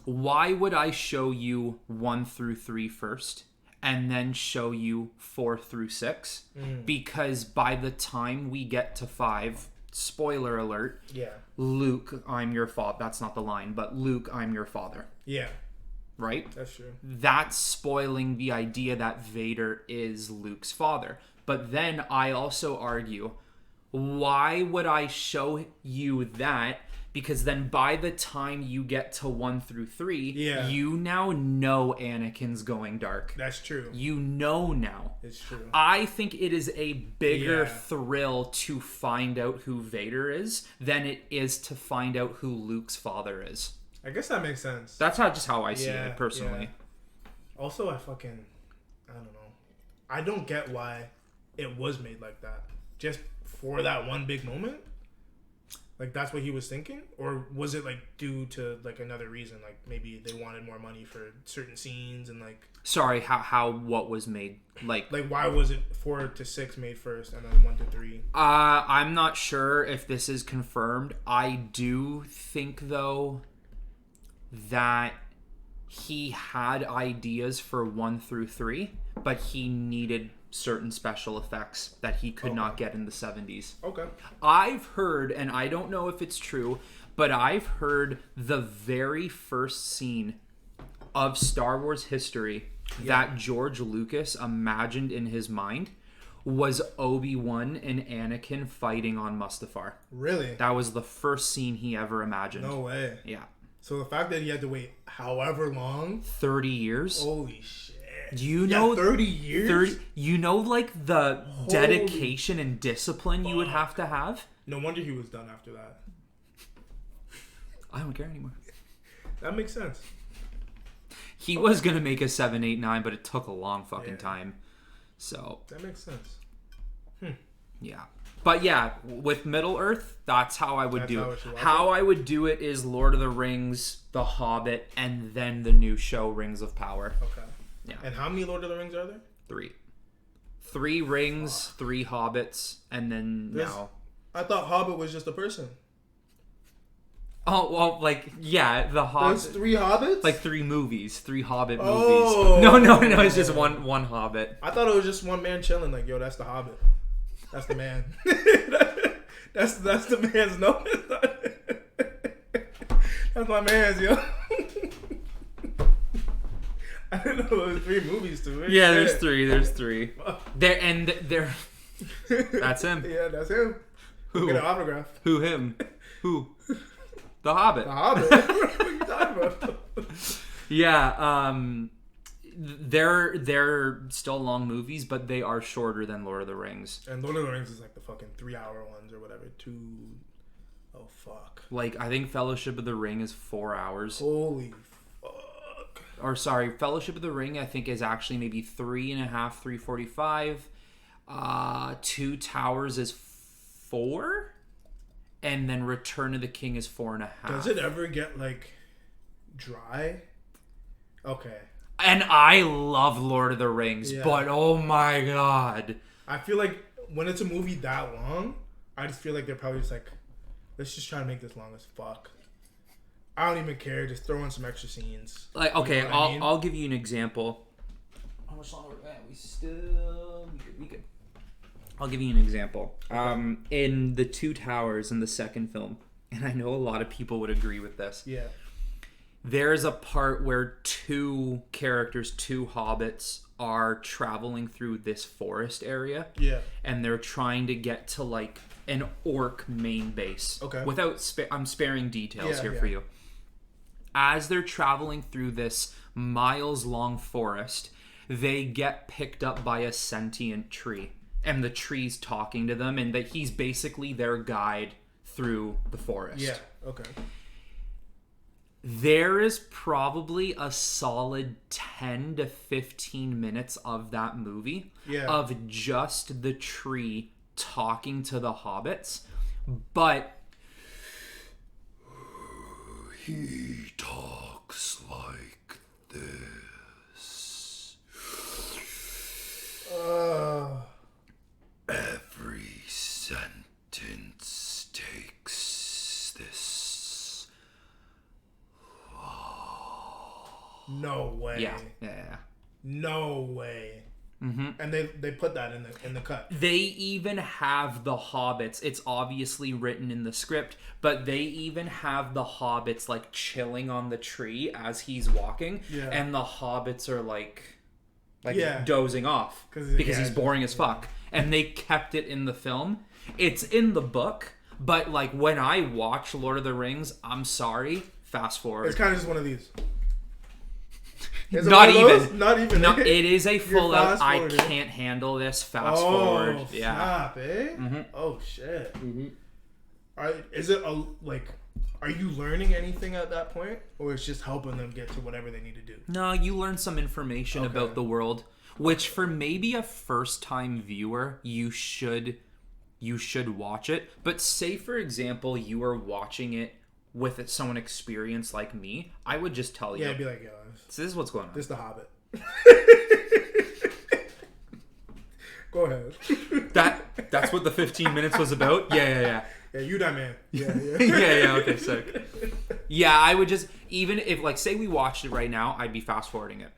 why would I show you 1 through 3 first and then show you 4 through 6? Because by the time we get to 5, spoiler alert, Luke, I'm your father. That's not the line, but Luke, I'm your father. Yeah. Right? That's true. That's spoiling the idea that Vader is Luke's father. But then I also argue, why would I show you that? Because then by the time you get to 1 through 3, you now know Anakin's going dark. That's true. You know now. It's true. I think it is a bigger thrill to find out who Vader is than it is to find out who Luke's father is. I guess that makes sense. That's just how I see it, personally. Yeah. Also, I don't know. I don't get why it was made like that. Just for that one big moment? Like, that's what he was thinking? Or was it, like, due to, like, another reason? Like, maybe they wanted more money for certain scenes and, like... Sorry, what was made? Like, why was it 4 to 6 made first and then 1 to 3? I'm not sure if this is confirmed. I do think, though, that he had ideas for 1 through 3, but he needed certain special effects that he could not get in the 70s. Okay. I've heard, and I don't know if it's true, but I've heard the very first scene of Star Wars history that George Lucas imagined in his mind was Obi-Wan and Anakin fighting on Mustafar. Really? That was the first scene he ever imagined. No way. Yeah. So the fact that he had to wait however long? 30 years. Holy shit. Do you know 30 years? 30, you know, like, the dedication and discipline you would have to have? No wonder he was done after that. I don't care anymore. That makes sense. He was going to make a 7, 8, 9, but it took a long fucking time. So. That makes sense. Yeah. But yeah, with Middle Earth, that's how I would do it. How I would do it is Lord of the Rings, The Hobbit, and then the new show, Rings of Power. Okay. Yeah. And how many Lord of the Rings are there? 3. 3 rings, 3 hobbits, and then now. I thought Hobbit was just a person. Oh, well, like, yeah, the Hobbit. There's 3 hobbits? Like 3 movies, 3 Hobbit movies. No, it's just one Hobbit. I thought it was just one man chilling, like, yo, that's the Hobbit. That's the man. that's the man's nose. That's my man's, yo. I didn't know there was 3 movies to it. Yeah, there's 3. There's 3. They're. That's him. Yeah, that's him. Who? Get an autograph. Who him? Who? The Hobbit. The Hobbit. What are you talking about? Yeah. They're still long movies, but they are shorter than Lord of the Rings. And Lord of the Rings is like the fucking 3-hour ones or whatever. Oh fuck. Like I think Fellowship of the Ring is 4 hours. Holy fuck. Or sorry, Fellowship of the Ring I think is actually maybe 3.5, 3:45. Two Towers is 4, and then Return of the King is 4.5. Does it ever get like dry? Okay. And I love Lord of the Rings, but oh my god. I feel like when it's a movie that long, I just feel like they're probably just like, let's just try to make this long as fuck. I don't even care. Just throw in some extra scenes. Like, okay, you know what I mean? I'll give you an example. How much longer? We could. I'll give you an example. In the Two Towers in the second film, and I know a lot of people would agree with this. Yeah. There's a part where 2 characters, 2 hobbits, are traveling through this forest area. Yeah. And they're trying to get to like an orc main base. Okay. Without I'm sparing details here for you. As they're traveling through this miles-long forest, they get picked up by a sentient tree. And the tree's talking to them, and that he's basically their guide through the forest. Yeah. Okay. There is probably a solid 10 to 15 minutes of that movie of just the tree talking to the hobbits, but he talks like this. Every sentence takes this. No way. Yeah. No way. Mm-hmm. And they put that in the cut. They even have the hobbits. It's obviously written in the script, but they even have the hobbits like chilling on the tree as he's walking, and the hobbits are like dozing off because he's boring as fuck. And they kept it in the film. It's in the book, but like when I watch Lord of the Rings, I'm sorry, fast forward. It's kind of just one of these. Not even. No, it is a full out. I can't handle this. Fast forward. Yeah. Snap, eh? Mm-hmm. Oh shit. Mm-hmm. Are you learning anything at that point, or it's just helping them get to whatever they need to do? No, you learn some information about the world, which for maybe a first-time viewer, you should watch it. But say, for example, you are watching it with someone experienced like me, I would just tell you. Yeah, I'd be like, yo, so this is what's going on. This is the Hobbit. Go ahead. That's what the 15 minutes was about? Yeah. Yeah, you that man. Yeah. yeah, okay, sick. Yeah, I would just, even if, like, say we watched it right now, I'd be fast-forwarding it.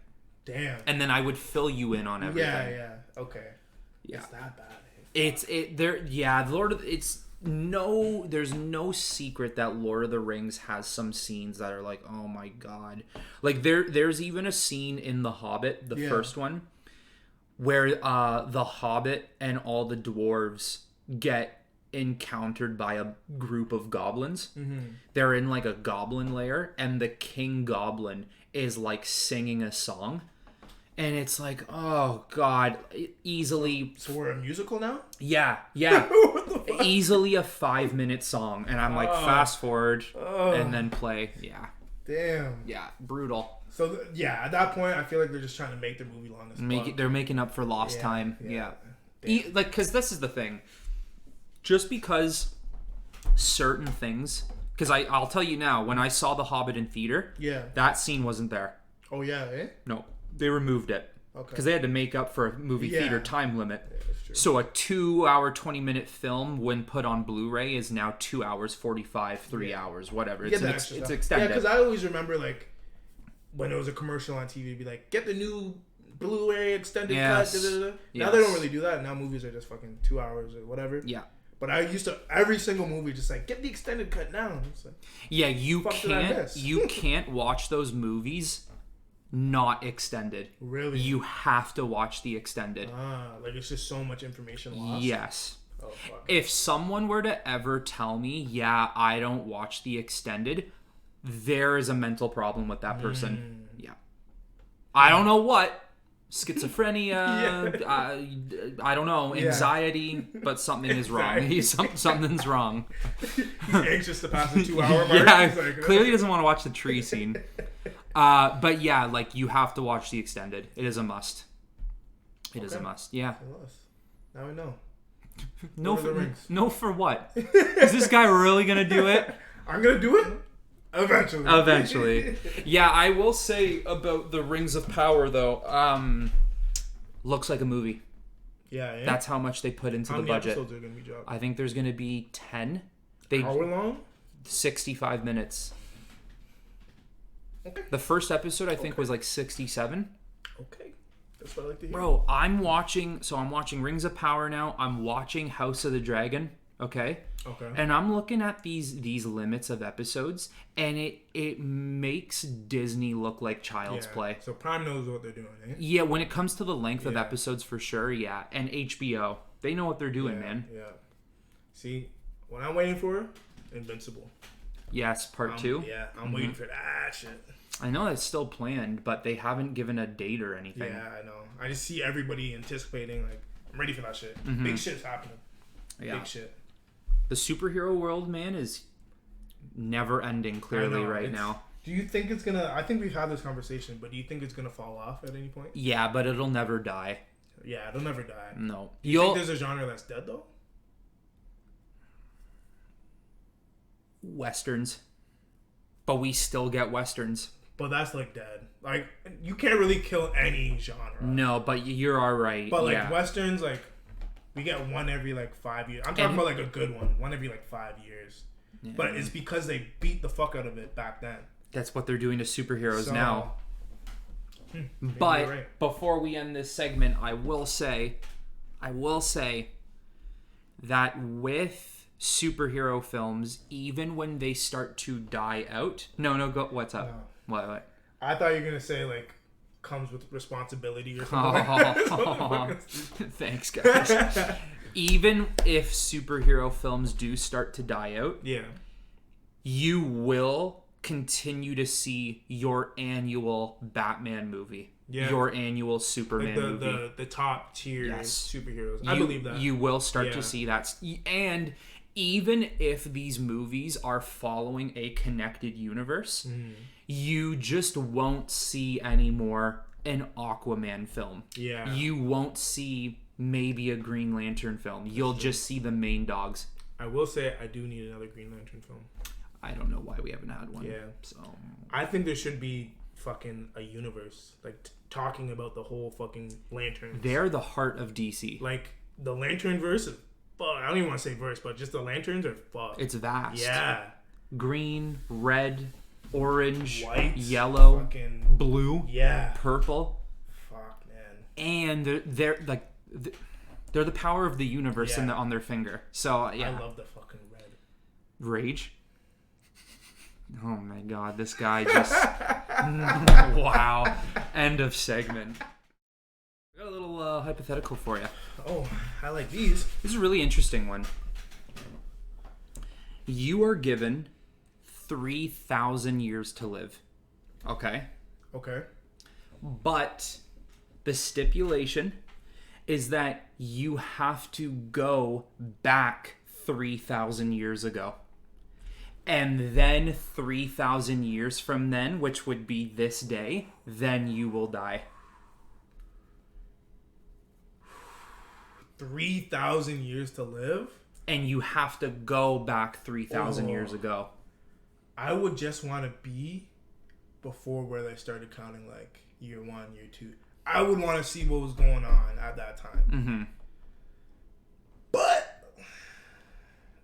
Damn. And then I would fill you in on everything. Yeah, okay. Yeah. It's that bad. There's no secret that Lord of the Rings has some scenes that are like, oh my god. Like there's even a scene in The Hobbit, the first one, where the Hobbit and all the dwarves get encountered by a group of goblins. Mm-hmm. They're in like a goblin lair, and the king goblin is like singing a song. And it's like, oh god, easily. So we're a musical now? Yeah. Easily a 5-minute song, and I'm like, fast forward and then play. Yeah. Damn. Yeah, brutal. So at that point, I feel like they're just trying to make the movie long as fuck. They're making up for lost time. Yeah. Like, because this is the thing. Just because certain things, because I'll tell you now, when I saw The Hobbit in theater, that scene wasn't there. Oh yeah, eh? No. They removed it because they had to make up for a movie theater time limit. Yeah, so a 2-hour, 20-minute film, when put on Blu-ray, is now 2 hours, 45, 3 hours, whatever. It's extended. Yeah, because I always remember like when it was a commercial on TV, it'd be like, get the new Blu-ray extended cut. Now they don't really do that. Now movies are just fucking 2 hours or whatever. Yeah. But I used to, every single movie, just like, get the extended cut now. It's like, you can't watch those movies not extended. Really? You have to watch the extended. Like it's just so much information lost. Yes. Oh fuck. If someone were to ever tell me, yeah, I don't watch the extended, there is a mental problem with that person. Yeah. I don't know what. Schizophrenia. I don't know. Anxiety. But something is wrong. Something's wrong. He's anxious to pass the 2 hour mark. Yeah, He's like, clearly doesn't want to watch the tree scene. But yeah, like you have to watch the extended. It is a must. It is a must. Yeah. Now we know. No for what? Is this guy really gonna do it? I'm gonna do it eventually. Yeah, I will say about the Rings of Power though. Looks like a movie. Yeah. That's how much they put into the budget. How many episodes are gonna be dropped? I think there's gonna be 10. Hour long? 65 minutes. Okay. The first episode I think was like 67. Okay. That's what I like to hear. Bro, I'm watching Rings of Power now. I'm watching House of the Dragon, okay? Okay. And I'm looking at these limits of episodes, and it makes Disney look like child's play. So Prime knows what they're doing, eh? Yeah, when it comes to the length of episodes for sure, yeah. And HBO, they know what they're doing, man. Yeah. See, what I'm waiting for, Invincible. Yes, part 2. Yeah, I'm waiting for that shit. I know that's still planned, but they haven't given a date or anything. Yeah, I know. I just see everybody anticipating, like, I'm ready for that shit. Big shit's happening. Yeah. Big shit. The superhero world, man, is never ending clearly now. Do you think it's gonna... I think we've had this conversation, but do you think it's gonna fall off at any point? Yeah, but it'll never die. Yeah, it'll never die. No. Do you think there's a genre that's dead, though? Westerns. But we still get Westerns. But that's, like, dead. Like, you can't really kill any genre. No, but you're all right. But, like, Westerns, like, we get one every, like, 5 years. I'm talking about, like, a good one every, like, 5 years. Yeah. But it's because they beat the fuck out of it back then. That's what they're doing to superheroes now. But before we end this segment, I will say that with superhero films, even when they start to die out... No, go. What's up? No. What? I thought you were going to say, like, comes with responsibility or something. Thanks, guys. Even if superhero films do start to die out, you will continue to see your annual Batman movie, your annual Superman movie. The top tier superheroes. I believe that. You will start to see that. And even if these movies are following a connected universe, you just won't see anymore an Aquaman film. Yeah. You won't see maybe a Green Lantern film. You'll just see the main dogs. I will say I do need another Green Lantern film. I don't know why we haven't had one. Yeah. So I think there should be fucking a universe, like talking about the whole fucking lanterns. They're the heart of DC. Like the Lantern verse is fuck. I don't even want to say verse, but just the lanterns are fuck. It's vast. Yeah. Green, red, orange, white, yellow, fucking blue, purple. Fuck, man. And they're like they're the power of the universe on their finger. So yeah. I love the fucking red. Rage. Oh my god, this guy just... Wow. End of segment. I got a little hypothetical for you. Oh, I like these. This is a really interesting one. You are given 3,000 years to live. Okay? Okay. But the stipulation is that you have to go back 3,000 years ago. And then 3,000 years from then, which would be this day, then you will die. 3,000 years to live? And you have to go back 3,000 years ago. I would just want to be before where they started counting, like, year 1, year 2. I would want to see what was going on at that time. Mm-hmm. But...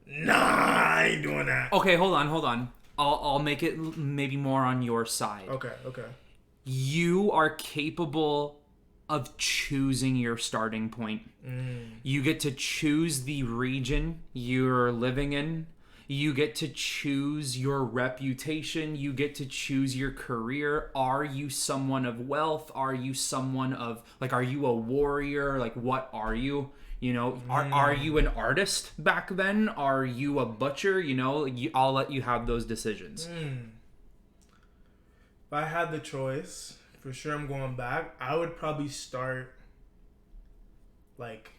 Nah, I ain't doing that. Okay, hold on. I'll make it maybe more on your side. Okay. You are capable of choosing your starting point. You get to choose the region you're living in. You get to choose your reputation. You get to choose your career. Are you someone of wealth? Are you someone of, like, are you a warrior? Like, what are you? You know, are you an artist back then? Are you a butcher? You know, I'll let you have those decisions. If I had the choice, for sure I'm going back. I would probably start, like,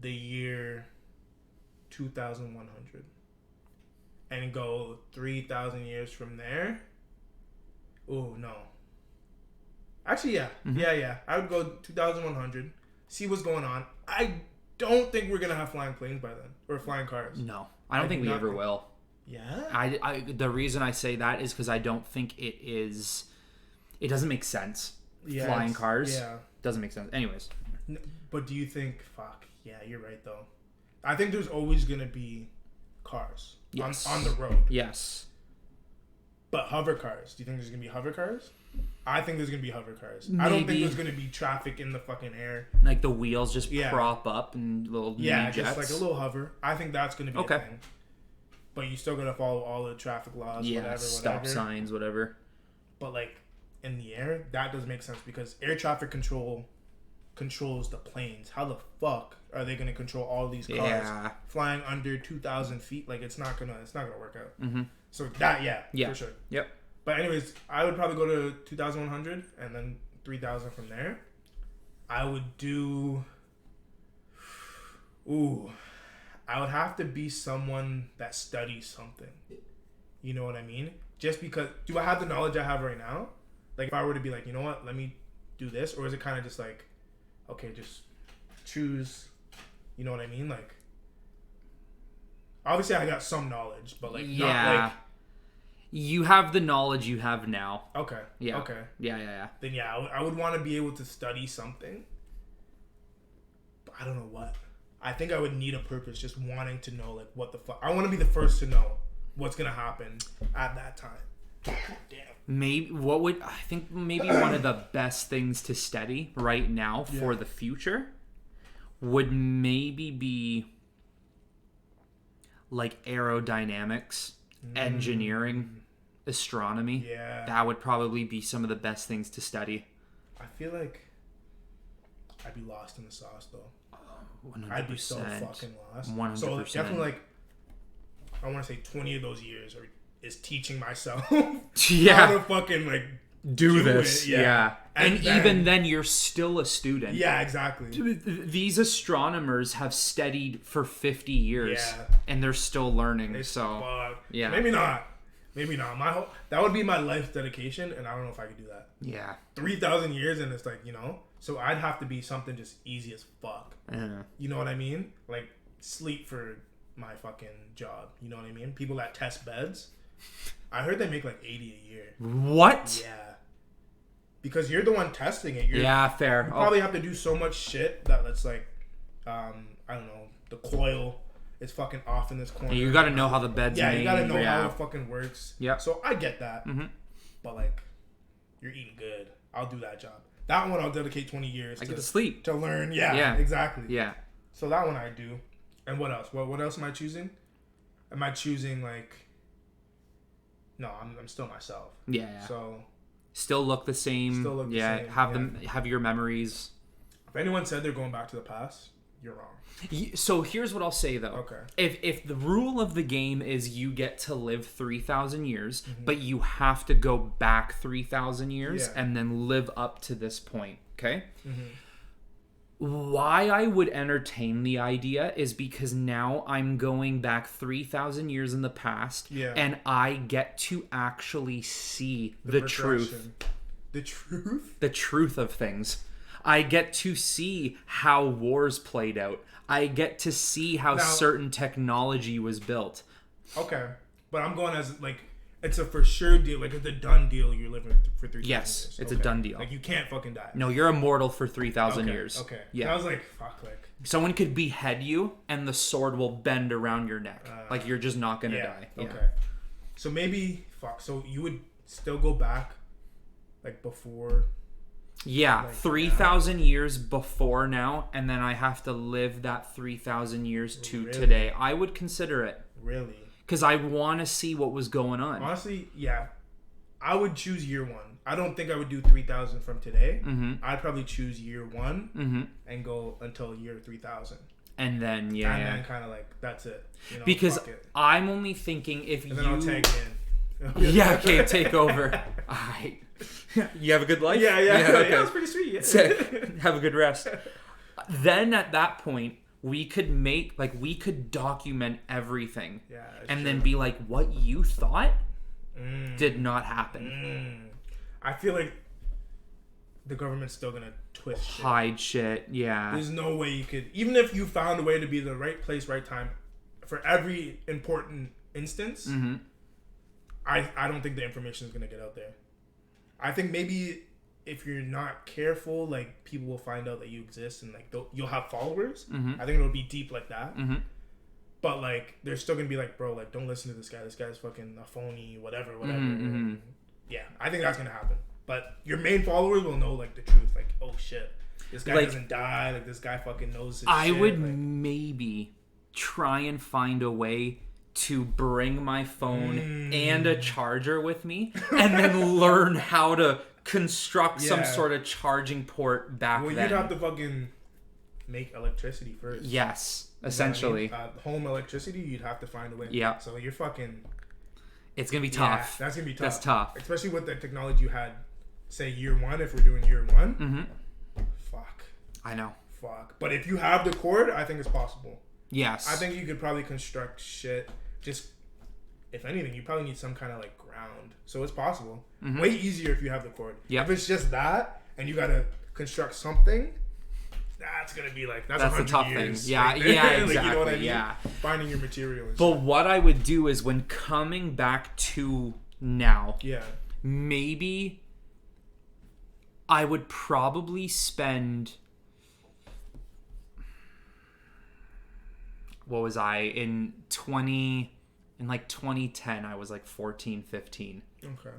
the year 2100 and go 3,000 years from there. Oh, no. Actually, yeah. Yeah. I would go 2100. See what's going on. I don't think we're gonna have flying planes by then or flying cars. No, I don't think we ever will. Yeah. I the reason I say that is because I don't think it is. It doesn't make sense. Yeah, flying cars. Yeah. Doesn't make sense. Anyways. But do you think? Fuck. Yeah, you're right though. I think there's always gonna be cars on the road. Yes. But hover cars. Do you think there's gonna be hover cars? I think there's gonna be hover cars. Maybe. I don't think there's gonna be traffic in the fucking air. Like the wheels just prop up and little mini jets. Just like a little hover. I think that's gonna be a thing. But you still gotta follow all the traffic laws. Yeah, stop signs, whatever. But like in the air, that does make sense because air traffic control controls the planes. How the fuck are they gonna control all these cars flying under 2,000 feet? Like it's not gonna work out. Mm-hmm. So that for sure. Yep. But anyways, I would probably go to 2,100 and then 3,000 from there. I would do. I would have to be someone that studies something. You know what I mean? Just because, do I have the knowledge I have right now? Like if I were to be like, you know what, let me do this, or is it kind of just like, okay, just choose. You know what I mean? Like, obviously I got some knowledge, but like not like. You have the knowledge you have now. Okay. Yeah. Okay. Yeah. Then I would want to be able to study something. But I don't know what. I think I would need a purpose, just wanting to know like what the fuck. I want to be the first to know what's gonna happen at that time. Damn. Maybe one of the best things to study right now for the future would maybe be like aerodynamics, engineering, astronomy. Yeah. That would probably be some of the best things to study. I feel like I'd be lost in the sauce though. 100%. I'd be so fucking lost. 100%. So definitely like, I want to say 20 of those years is teaching myself how to fucking like do this. It. Yeah. And then, even then you're still a student. Yeah, exactly. These astronomers have studied for 50 years and they're still learning. Maybe not. That would be my life dedication, and I don't know if I could do that. Yeah. 3,000 years, and it's like, you know, so I'd have to be something just easy as fuck. You know what I mean? Like sleep for my fucking job. You know what I mean? People that test beds. I heard they make like 80 a year. What? Yeah. Because you're the one testing it. Fair. You probably have to do so much shit that it's like, I don't know, the coil is fucking off in this corner. You got to know how the bed's made. Yeah, you got to know how it fucking works. Yeah. So I get that. Mm-hmm. But like, you're eating good. I'll do that job. That one I'll dedicate 20 years I get to sleep. To learn. Yeah, exactly. Yeah. So that one I do. And what else? What else am I choosing? Am I choosing like... No, I'm still myself. Yeah. So... Still look the same. Same. Have your memories. If anyone said they're going back to the past, you're wrong. So here's what I'll say though. Okay. If the rule of the game is you get to live 3,000 years, but you have to go back 3,000 years and then live up to this point, okay? Why I would entertain the idea is because now I'm going back 3,000 years in the past and I get to actually see the truth. The truth? The truth of things. I get to see how wars played out. I get to see how certain technology was built. Okay. But I'm going as like, it's a for sure deal. Like it's a done deal. You're living for 3,000 years. Yes, it's a done deal. Like you can't fucking die. No, you're immortal for 3,000 years. Okay. Yeah. And I was like, fuck, like someone could behead you, and the sword will bend around your neck. Like you're just not gonna die. Okay. So maybe So you would still go back, like before. Yeah, like 3,000 years before now, and then I have to live that 3,000 years to today. I would consider it. Really? Because I want to see what was going on. Honestly, yeah. I would choose year one. I don't think I would do 3,000 from today. Mm-hmm. I'd probably choose year one Mm-hmm. and go until year 3,000. And then, And then kind of like, that's it. You know, because fuck it. I'm only thinking if And then I'll tag in. Yeah, okay, take over. All right. You have a good life? Yeah, okay. Okay. Yeah, it was pretty sweet. Yeah. Sick. Have a good rest. Then at that point, we could document everything. Yeah. And then be like, what you thought did not happen. I feel like the government's still gonna twist shit. Hide shit, yeah. There's no way you could, even if you found a way to be the right place, right time for every important instance. Mm-hmm. I don't think the information is gonna get out there. I think maybe if you're not careful, like people will find out that you exist and like you'll have followers. Mm-hmm. I think it'll be deep like that. Mm-hmm. But like they're still gonna be like, bro, like don't listen to this guy. This guy's fucking a phony, whatever. Mm-hmm. Yeah, I think that's gonna happen. But your main followers will know like the truth. Like, oh shit, this guy doesn't die. Like this guy fucking knows his shit. Would like, maybe try and find a way to bring my phone and a charger with me and then learn how to construct some sort of charging port back then. You'd have to fucking make electricity first. You Yes, know essentially. what I mean? Home electricity, you'd have to find a way. Yeah. So you're fucking... It's going to be tough. Yeah, that's going to be tough. That's tough. Especially with the technology you had, say, year one, if we're doing year one. Mm-hmm. Fuck. I know. Fuck. But if you have the cord, I think it's possible. Yes. I think you could probably construct shit. Just, if anything, you probably need some kind of like ground. So it's possible. Mm-hmm. Way easier if you have the cord. Yep. If it's just that and you gotta construct something, that's gonna be like that's a tough years. thing. Yeah, Like, yeah, exactly. Like, you know what I mean? Yeah. Finding your materials. But what I would do is when coming back to now, yeah, maybe I would probably spend. What was I in 2010 I was like 14, 15. Okay.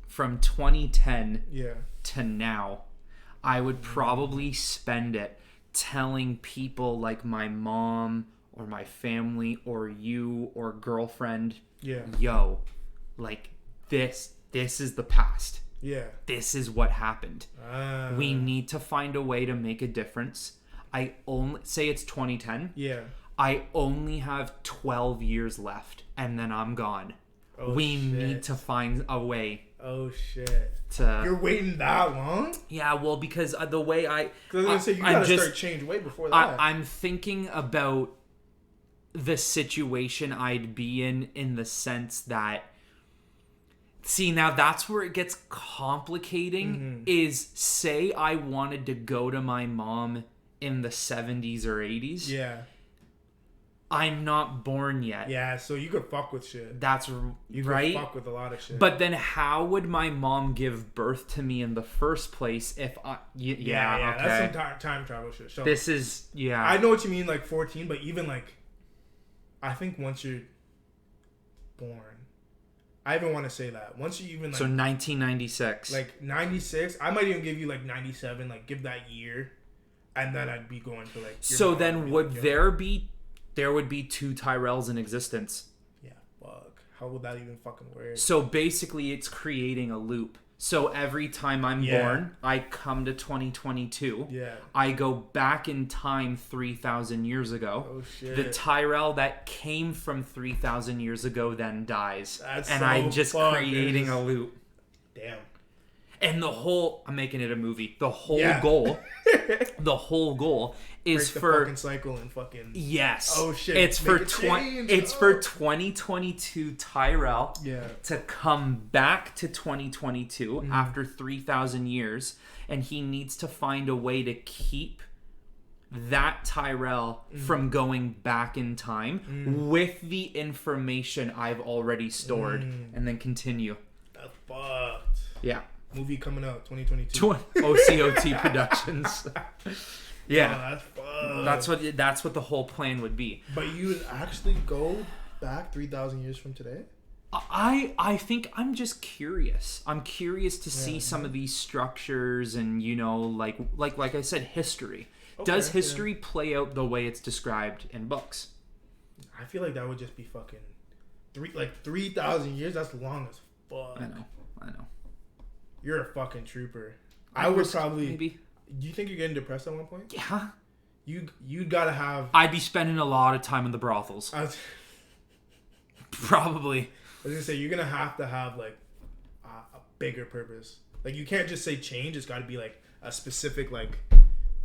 From 2010 Yeah. to now, I would probably spend it telling people like my mom or my family or you or girlfriend, Yeah. yo, like this is the past. Yeah. This is what happened. We need to find a way to make a difference. I only say it's 2010. Yeah. I only have 12 years left and then I'm gone. We need to find a way Oh shit. to. You're waiting that long? Yeah, well, because the way Because I was gonna say you gotta start change way before that. I'm thinking about the situation I'd be in the sense that. See, now that's where it gets complicating. Mm-hmm. Is say I wanted to go to my mom in the 70s or 80s. Yeah. I'm not born yet. Yeah, so you could fuck with shit. That's You right. could fuck with a lot of shit. But then how would my mom give birth to me in the first place if I... Yeah, okay. That's some time travel shit. So This is... Yeah. I know what you mean, like 14, but even like... I think once you're born... I even want to say that. Once you even like... So 1996. Like 96, I might even give you like 97, like give that year. And then I'd be going to like... So then would there be... There would be two Tyrells in existence. Yeah, fuck. How would that even fucking work? So basically it's creating a loop. So every time I'm born, I come to 2022. Yeah. I go back in time 3,000 years ago. Oh shit. The Tyrell that came from 3,000 years ago then dies. That's and so I'm just fucked. creating a loop. Damn. And the whole... I'm making it a movie. The whole goal is Break the for... fucking cycle and fucking... Yes. Oh shit. It's for Make it change. It's for 2022 Tyrell Yeah. to come back to 2022 after 3,000 years, and he needs to find a way to keep that Tyrell from going back in time with the information I've already stored, and then continue. That's fucked. Yeah. Movie coming out 2022. OCOT Productions. Yeah. Oh, that's fucked. That's what the whole plan would be. But you would actually go back 3,000 years from today? I think I'm just curious. I'm curious to see some of these structures and, you know, like I said, history. Okay, Does history play out the way it's described in books? I feel like that would just be fucking 3,000 years. That's long as fuck. I know. You're a fucking trooper. I would probably. Maybe. Do you think you're getting depressed at one point? Yeah. You gotta have. I'd be spending a lot of time in the brothels. Probably. I was gonna say you're gonna have to have like a bigger purpose. Like you can't just say change. It's got to be like a specific like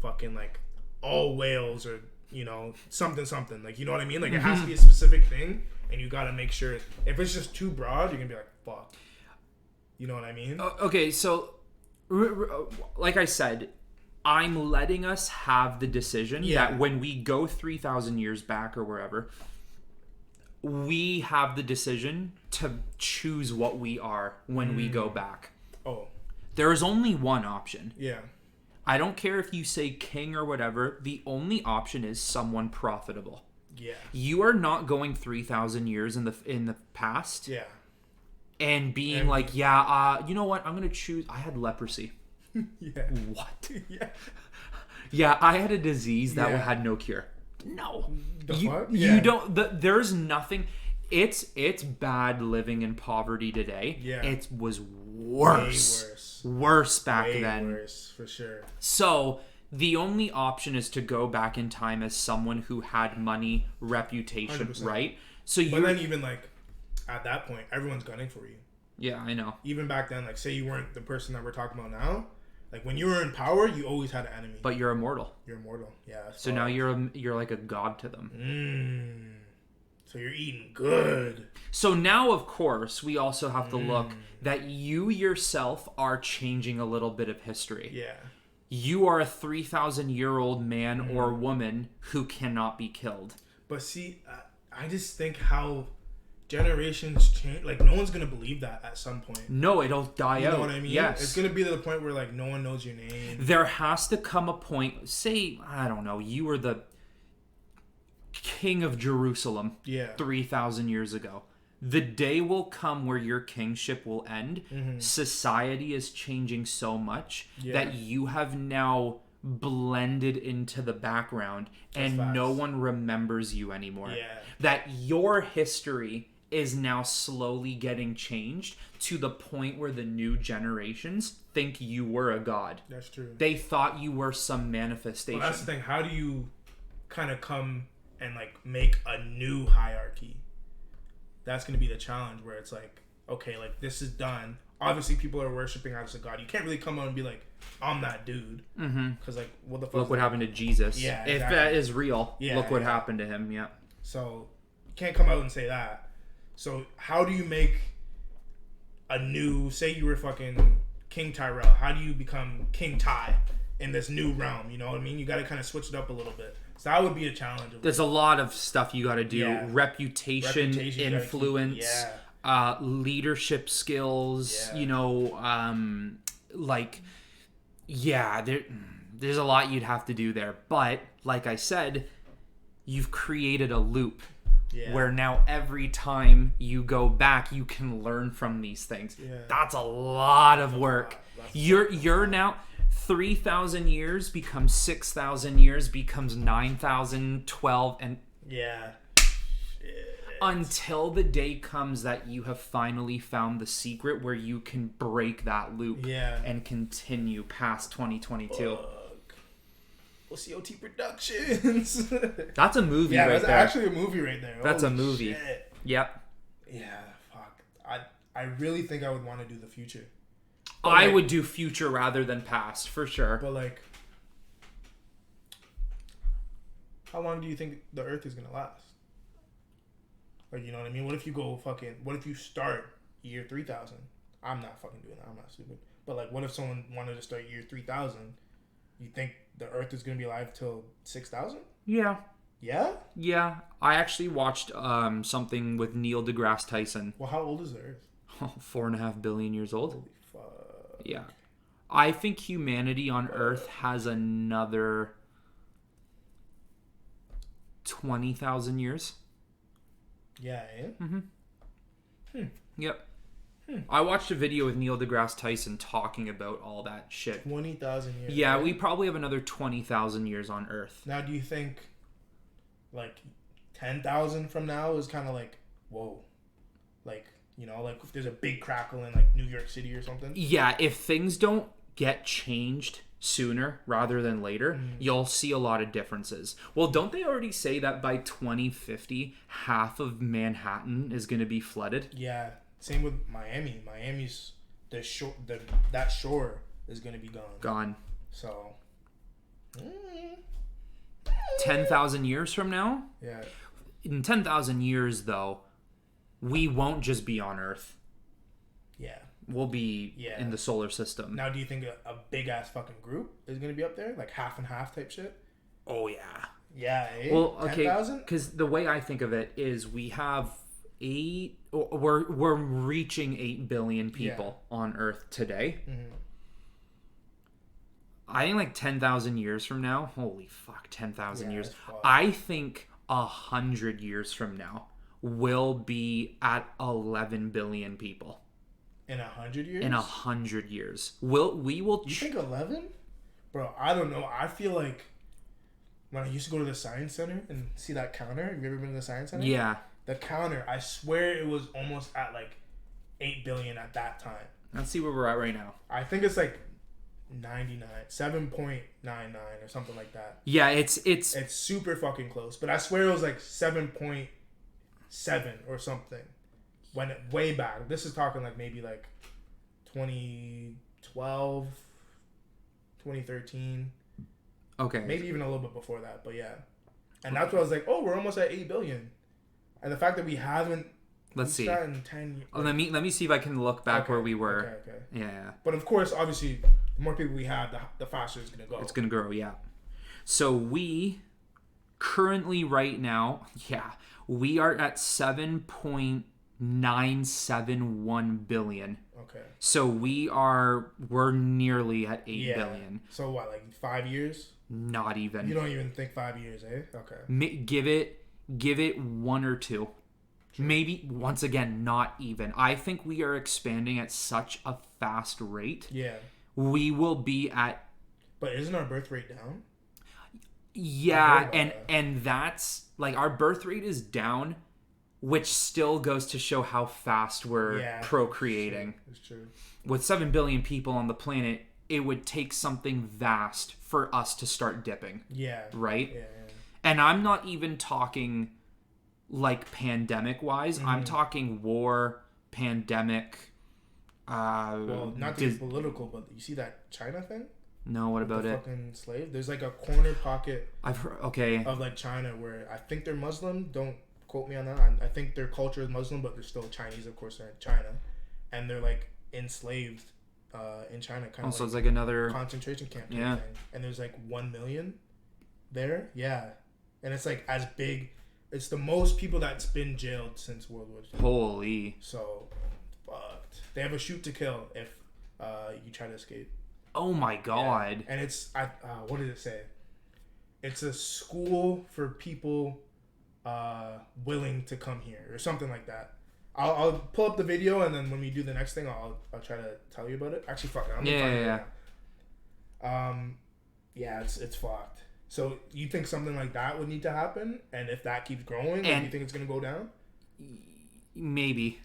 fucking like all whales or something. Like you know what I mean? Like it has to be a specific thing, and you got to make sure. If it's just too broad, you're gonna be like fuck. You know what I mean? Okay, so like I said, I'm letting us have the decision that when we go 3,000 years back or wherever, we have the decision to choose what we are when we go back. Oh. There is only one option. Yeah. I don't care if you say king or whatever. The only option is someone profitable. Yeah. You are not going 3,000 years in the past. Yeah. And being you know what? I'm going to choose. I had leprosy. Yeah. What? Yeah. Yeah, I had a disease that had no cure. No. You don't. There's nothing. It's bad living in poverty today. Yeah. It was worse. Worse back then. Worse, for sure. So the only option is to go back in time as someone who had money, reputation, 100%. right? So But then even like at that point, everyone's gunning for you. Yeah, I know. Even back then, like say you weren't the person that we're talking about now, like when you were in power, you always had an enemy. But you're immortal. You're immortal. Yeah. So now you're like a god to them. So you're eating good. So now, of course, we also have to look that you yourself are changing a little bit of history. Yeah. You are a 3,000-year-old man or woman who cannot be killed. But see, I just think how generations change. Like, no one's going to believe that at some point. No, it'll die out. You know what I mean? Yes. It's going to be to the point where, like, no one knows your name. There has to come a point, say, I don't know, you were the king of Jerusalem 3,000 years ago. The day will come where your kingship will end. Society is changing so much that you have now blended into the background and no one remembers you anymore. That your history is now slowly getting changed to the point where the new generations think you were a god. That's true. They thought you were some manifestation. Well, that's the thing. How do you kind of come and like make a new hierarchy? That's going to be the challenge where it's like, okay, like this is done. Obviously, people are worshiping as a god. You can't really come out and be like, I'm that dude. Because like, what the fuck? Look what happened to Jesus. Yeah, exactly. If that is real, look what happened to him. Yeah. So you can't come out and say that. So how do you make a new? Say you were fucking King Tyrell. How do you become King Ty in this new realm? You know what I mean? You got to kind of switch it up a little bit. So that would be a challenge. There's a lot of stuff you got to do. Yeah. Reputation, influence, leadership skills. You know, there's a lot you'd have to do there. But like I said, you've created a loop where now every time you go back, you can learn from these things. That's a lot of work. You're now 3,000 years becomes 6,000 years becomes 9,000, 12, and until the day comes that you have finally found the secret where you can break that loop and continue past 2022. OCOT Productions. That's a movie right there. That's actually a movie right there. That's a movie. Shit. Yep. Yeah, fuck. I really think I would want to do the future. I would do future rather than past, for sure. But like, how long do you think the Earth is gonna last? Like, you know what I mean? What if you start year 3,000? I'm not fucking doing that. I'm not stupid. But like, what if someone wanted to start year 3,000? You think the Earth is gonna be alive till 6,000? Yeah. Yeah? Yeah. I actually watched something with Neil deGrasse Tyson. Well, how old is the Earth? 4.5 billion years old. Holy fuck. Yeah. I think humanity on Earth has another 20,000 years. Yeah, Yep. I watched a video with Neil deGrasse Tyson talking about all that shit. 20,000 years. Yeah, right? We probably have another 20,000 years on Earth. Now, do you think like 10,000 from now is kind of like, whoa? Like, like if there's a big crackle in like New York City or something. Yeah, if things don't get changed sooner rather than later, you'll see a lot of differences. Well, don't they already say that by 2050, half of Manhattan is going to be flooded? Yeah, same with Miami. Miami's that shore is going to be Gone. So, 10,000 years from now? yeah. In 10,000 years, though, we won't just be on Earth. Yeah. We'll be in the solar system. Now, do you think a big ass fucking group is going to be up there? Like half and half type shit? Oh, yeah. Yeah, eh? Well, okay. 10,000? Because the way I think of it is we have we're reaching 8 billion people on Earth today. Mm-hmm. I think like 10,000 years from now, holy fuck, 10,000 years. Fuck. I think 100 years from now will be at 11 billion people. In 100 years? In 100 years. We will... You think 11? Bro, I don't know. I feel like when I used to go to the Science Center and see that counter. Have you ever been to the Science Center? Yeah. The counter, I swear it was almost at like 8 billion at that time. Let's see where we're at right now. I think it's like 7.99 or something like that. Yeah, it's super fucking close. But I swear it was like 7.7 or something. When way back. This is talking like maybe like 2012, 2013. okay. Maybe even a little bit before that, but yeah. And that's what I was like, oh, we're almost at 8 billion. And the fact that we haven't Let's see. in 10 years. Let me see if I can look back where we were. Okay. Yeah. But of course, obviously, the more people we have, the faster it's going to go. It's going to grow, yeah. So we currently right now, we are at 7.971 billion. Okay. So we're nearly at 8 billion. So what, like 5 years? Not even. You don't even think 5 years, eh? Okay. Give it 1 or 2. Sure. Maybe once again, not even. I think we are expanding at such a fast rate. Yeah. We will be at. But isn't our birth rate down? Yeah, and that's like our birth rate is down, which still goes to show how fast we're procreating. It's true. With 7 billion people on the planet, it would take something vast for us to start dipping. Yeah. Right? Yeah. And I'm not even talking like pandemic wise. I'm talking war, pandemic. Well, not to be political, but you see that China thing? No, what about it? Fucking slave. There's like a corner pocket. I've heard. Okay. Of like China, where I think they're Muslim. Don't quote me on that. I think their culture is Muslim, but they're still Chinese, of course. They're in China, and they're like enslaved in China. Kind of. So it's like another concentration camp. Kind of thing. And there's like 1 million there. Yeah, and it's like as big. It's the most people that's been jailed since World War II. Holy. So, fucked. They have a shoot to kill if you try to escape. Oh my god. Yeah. And it's what did it say? It's a school for people willing to come here or something like that. I'll pull up the video, and then when we do the next thing, I'll try to tell you about it. Actually, fuck it. I'm gonna find it right now. Yeah, it's fucked. So you think something like that would need to happen, and if that keeps growing, then you think it's gonna go down? Maybe.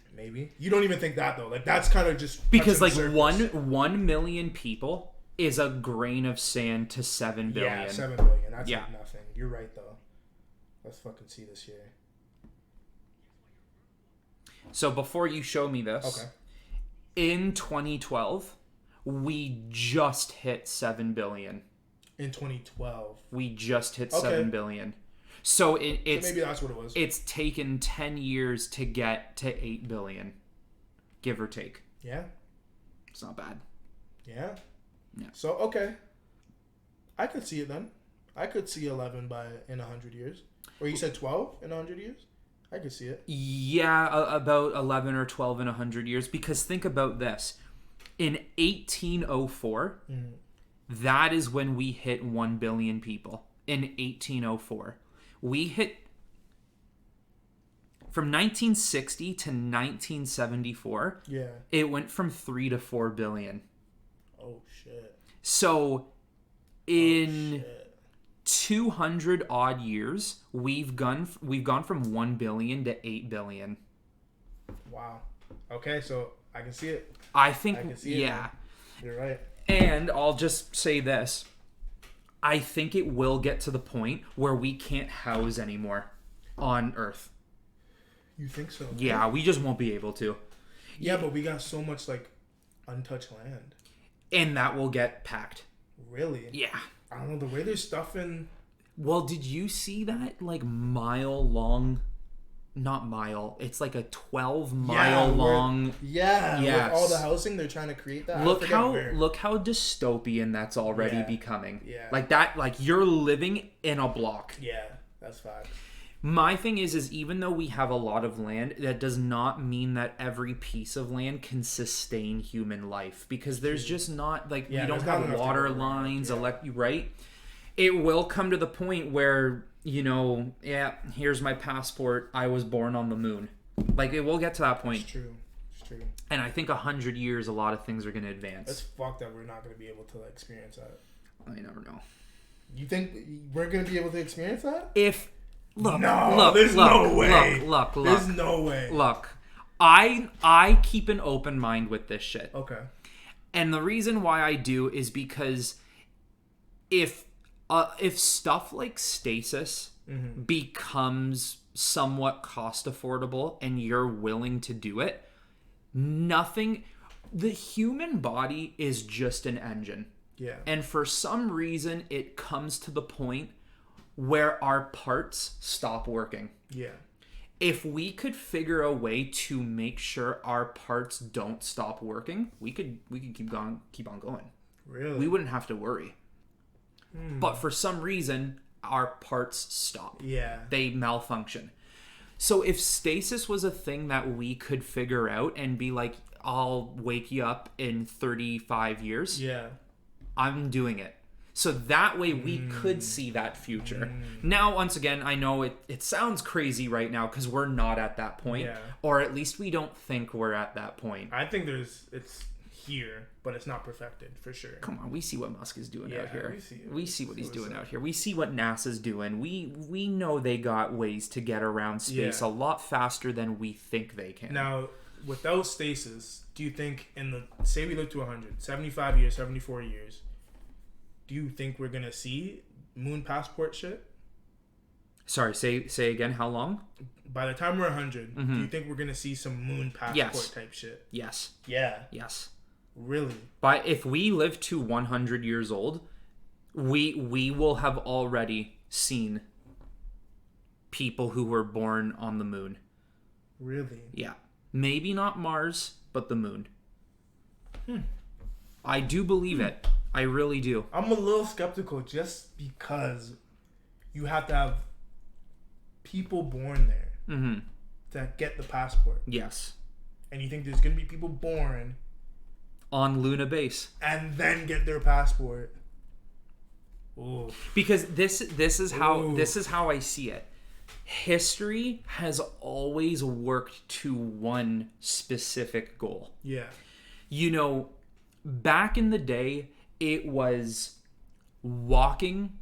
You don't even think that though. Like that's kind of just because like 1 million people is a grain of sand to 7 billion. Yeah, 7 billion. That's like nothing. You're right though. Let's fucking see this here. So before you show me this, okay. In 2012, we just hit 7 billion. In 2012, we just hit 7 billion. So it's so maybe that's what it was. It's taken 10 years to get to 8 billion, give or take. Yeah, it's not bad. Yeah. Yeah. So okay, I could see it then. I could see 11 in 100 years. Or you said 12 in 100 years? I could see it. Yeah, about 11 or 12 in 100 years. Because think about this: in 1804. That is when we hit 1 billion people. In 1804. We hit... From 1960 to 1974, it went from 3 to 4 billion. Oh, shit. So, in 200 odd years, we've gone from 1 billion to 8 billion. Wow. Okay, so I can see it. I think, I can see it, yeah. man. You're right. And I'll just say this. I think it will get to the point where we can't house anymore on Earth. You think so? Yeah, we just won't be able to. Yeah, but we got so much like untouched land. And that will get packed. Really? Yeah. I don't know, the way they're stuffing. Well, did you see that like mile long? Not mile. It's like a 12-mile long. Yeah. Yes. With all the housing, they're trying to create that. Look how dystopian that's already becoming. Yeah. Like that. Like you're living in a block. Yeah, that's facts. My thing is even though we have a lot of land, that does not mean that every piece of land can sustain human life, because there's just not like we don't have water lines, right? It will come to the point where, here's my passport. I was born on the moon. Like it will get to that point. It's true. And I think 100 years, a lot of things are going to advance. It's fucked that we're not going to be able to experience that. I never know. You think we're going to be able to experience that? There's no way. There's no way. Look, I keep an open mind with this shit. Okay. And the reason why I do is because if stuff like stasis becomes somewhat cost affordable and you're willing to do it, the human body is just an engine. Yeah. And for some reason, it comes to the point where our parts stop working. Yeah. If we could figure a way to make sure our parts don't stop working, we could keep on going. Really? We wouldn't have to worry. But for some reason, our parts stop. Yeah. They malfunction. So if stasis was a thing that we could figure out and be like, I'll wake you up in 35 years. Yeah. I'm doing it. So that way we could see that future. Now, once again, I know it sounds crazy right now because we're not at that point. Yeah. Or at least we don't think we're at that point. I think it's here, but it's not perfected for sure. Come on, we see what Musk is doing out here. We see what he's doing out here. We see what NASA's doing. We know they got ways to get around space a lot faster than we think they can. Now, without stasis, do you think say we live to 100, 75 years, 74 years, do you think we're going to see moon passport shit? Sorry, say again, how long? By the time we're 100, do you think we're going to see some moon passport type shit? Yes. Yeah. Yes. Really? But if we live to 100 years old, we will have already seen people who were born on the moon. Really? Yeah. Maybe not Mars, but the moon. I do believe it. I really do. I'm a little skeptical just because you have to have people born there to get the passport. Yes. And you think there's going to be people born on Luna base and then get their passport? Ooh. Because this is how I see it. History has always worked to one specific goal. Yeah. Back in the day, it was walking,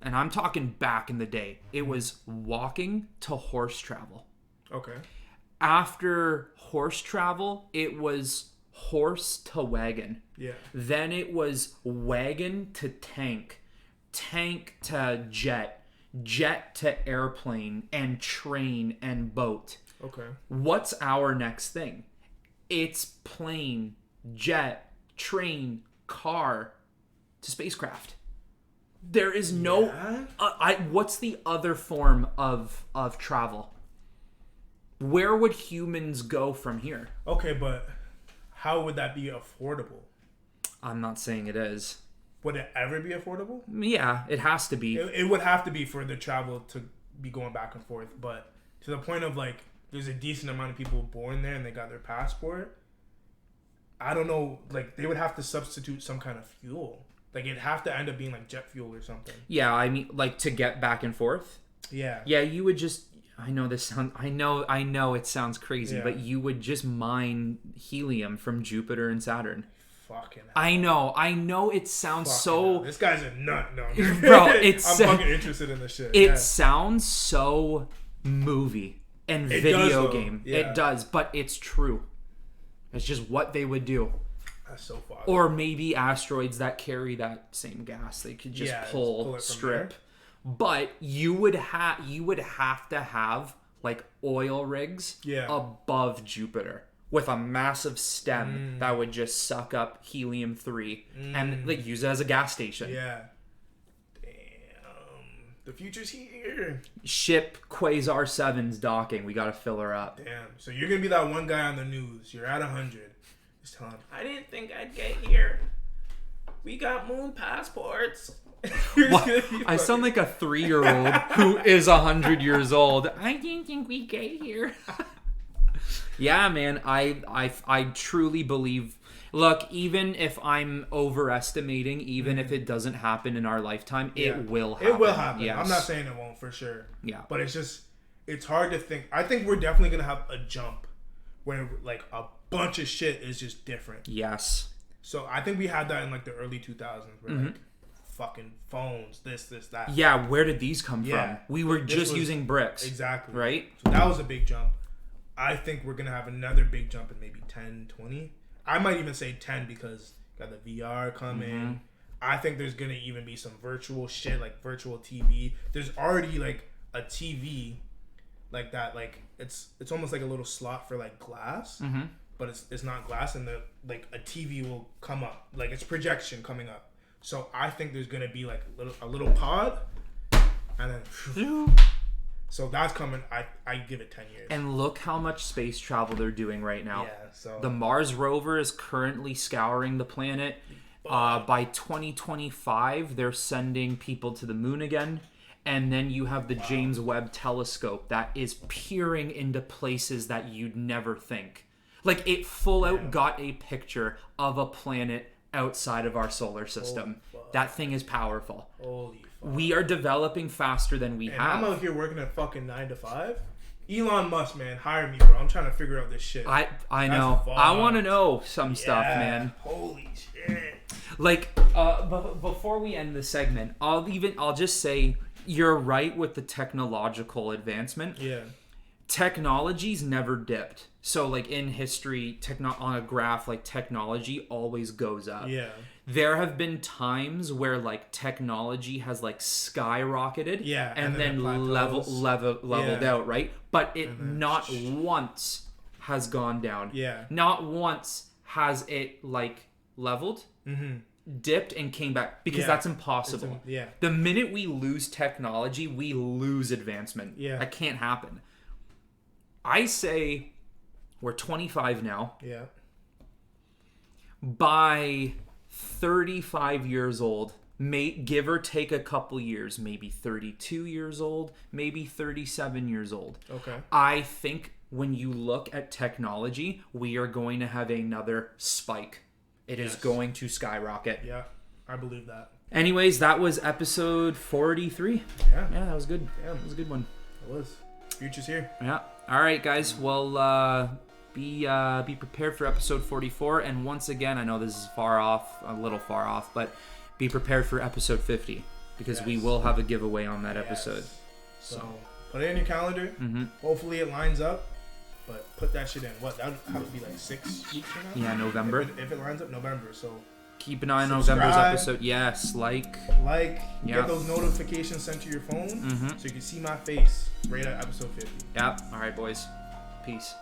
and I'm talking back in the day, it was walking to horse travel. Okay. After horse travel, it was horse to wagon. Yeah. Then it was wagon to tank, tank to jet, jet to airplane, and train and boat. Okay. What's our next thing? It's plane, jet, train, car to spacecraft. There is no what's the other form of travel? Where would humans go from here? Okay, but how would that be affordable? I'm not saying it is. Would it ever be affordable? Yeah, it has to be. It would have to be for the travel to be going back and forth, but to the point of there's a decent amount of people born there and they got their passport. I don't know, they would have to substitute some kind of fuel. It'd have to end up being jet fuel or something. Yeah, I mean, to get back and forth. Yeah. Yeah, you would just. I know it sounds crazy, but you would just mine helium from Jupiter and Saturn. Fucking hell. I know it sounds so. Hell. This guy's a nut, no. Bro, I'm fucking interested in this shit. It sounds so movie. and It video does, though. game. Yeah. It does, but it's true. It's just what they would do. That's so far. Or maybe asteroids that carry that same gas. They could just pull it from strip. there. But you would have to have like oil rigs above Jupiter with a massive stem that would just suck up helium-3 and like use it as a gas station. Yeah. Damn. The future's here. Ship Quasar 7's docking. We gotta fill her up. Damn. So you're gonna be that one guy on the news. You're at 100. Just tell him, I didn't think I'd get here. We got moon passports. What? I sound like a 3-year-old who is 100 years old. I didn't think we'd get here. Yeah, man. I truly believe. Look, even if I'm overestimating, even if it doesn't happen in our lifetime, it will happen. It will happen. Yes. I'm not saying it won't for sure. Yeah. But it's hard to think. I think we're definitely gonna have a jump where like a bunch of shit is just different. Yes. So I think we had that in like the early 2000s where like fucking phones, this, that. Yeah, where did these come from? We were just using bricks. Exactly. Right? So that was a big jump. I think we're going to have another big jump in maybe 10, 20. I might even say 10 because got the VR coming. I think there's going to even be some virtual shit like virtual TV. There's already like a TV like that. Like it's almost like a little slot for like glass. But it's not glass, and the like a TV will come up, like it's projection coming up. So I think there's gonna be like a little pod, and then so that's coming. I give it 10 years. And look how much space travel they're doing right now. Yeah. So The Mars rover is currently scouring the planet. By 2025, they're sending people to the moon again. And then you have the James Webb telescope that is peering into places that you'd never think. Like, it full out got a picture of a planet outside of our solar system. That thing is powerful. Holy fuck. We are developing faster than we And have. I'm out here working at fucking 9 to 5. Elon Musk, man, hire me, bro. I'm trying to figure out this shit. I know. fun. I want to know some stuff, man. Holy shit. Like, before we end the segment, I'll just say you're right with the technological advancement. Yeah. Technology's never dipped. So, like, in history, on a graph, like, technology always goes up. Yeah. There have been times where, like, technology has, like, skyrocketed. Yeah, And, and then then it plateaus. leveled Yeah. out, right? But it And then not once has gone down. Yeah. Not once has it, like, leveled, dipped, and came back. Because that's impossible. Yeah. The minute we lose technology, we lose advancement. Yeah. That can't happen. I say we're 25 now. Yeah. By 35 years old, give or take a couple years, maybe 32 years old, maybe 37 years old. Okay. I think when you look at technology, we are going to have another spike. It is going to skyrocket. Yeah. I believe that. Anyways, that was episode 43. Yeah. Yeah, that was good. Yeah. That was a good one. It was. Future's here. Yeah. All right, guys. Well, be prepared for episode 44. And once again, I know this is a little far off, but be prepared for episode 50 because we will have a giveaway on that episode. So put it in your calendar. Hopefully it lines up. But put that shit in. What? That would have to be like 6 weeks from now? Yeah, November. If it lines up, November. So Keep an eye on Subscribe. November's episode. Yes, get those notifications sent to your phone so you can see my face right at episode 50. Yep. All right, boys. Peace.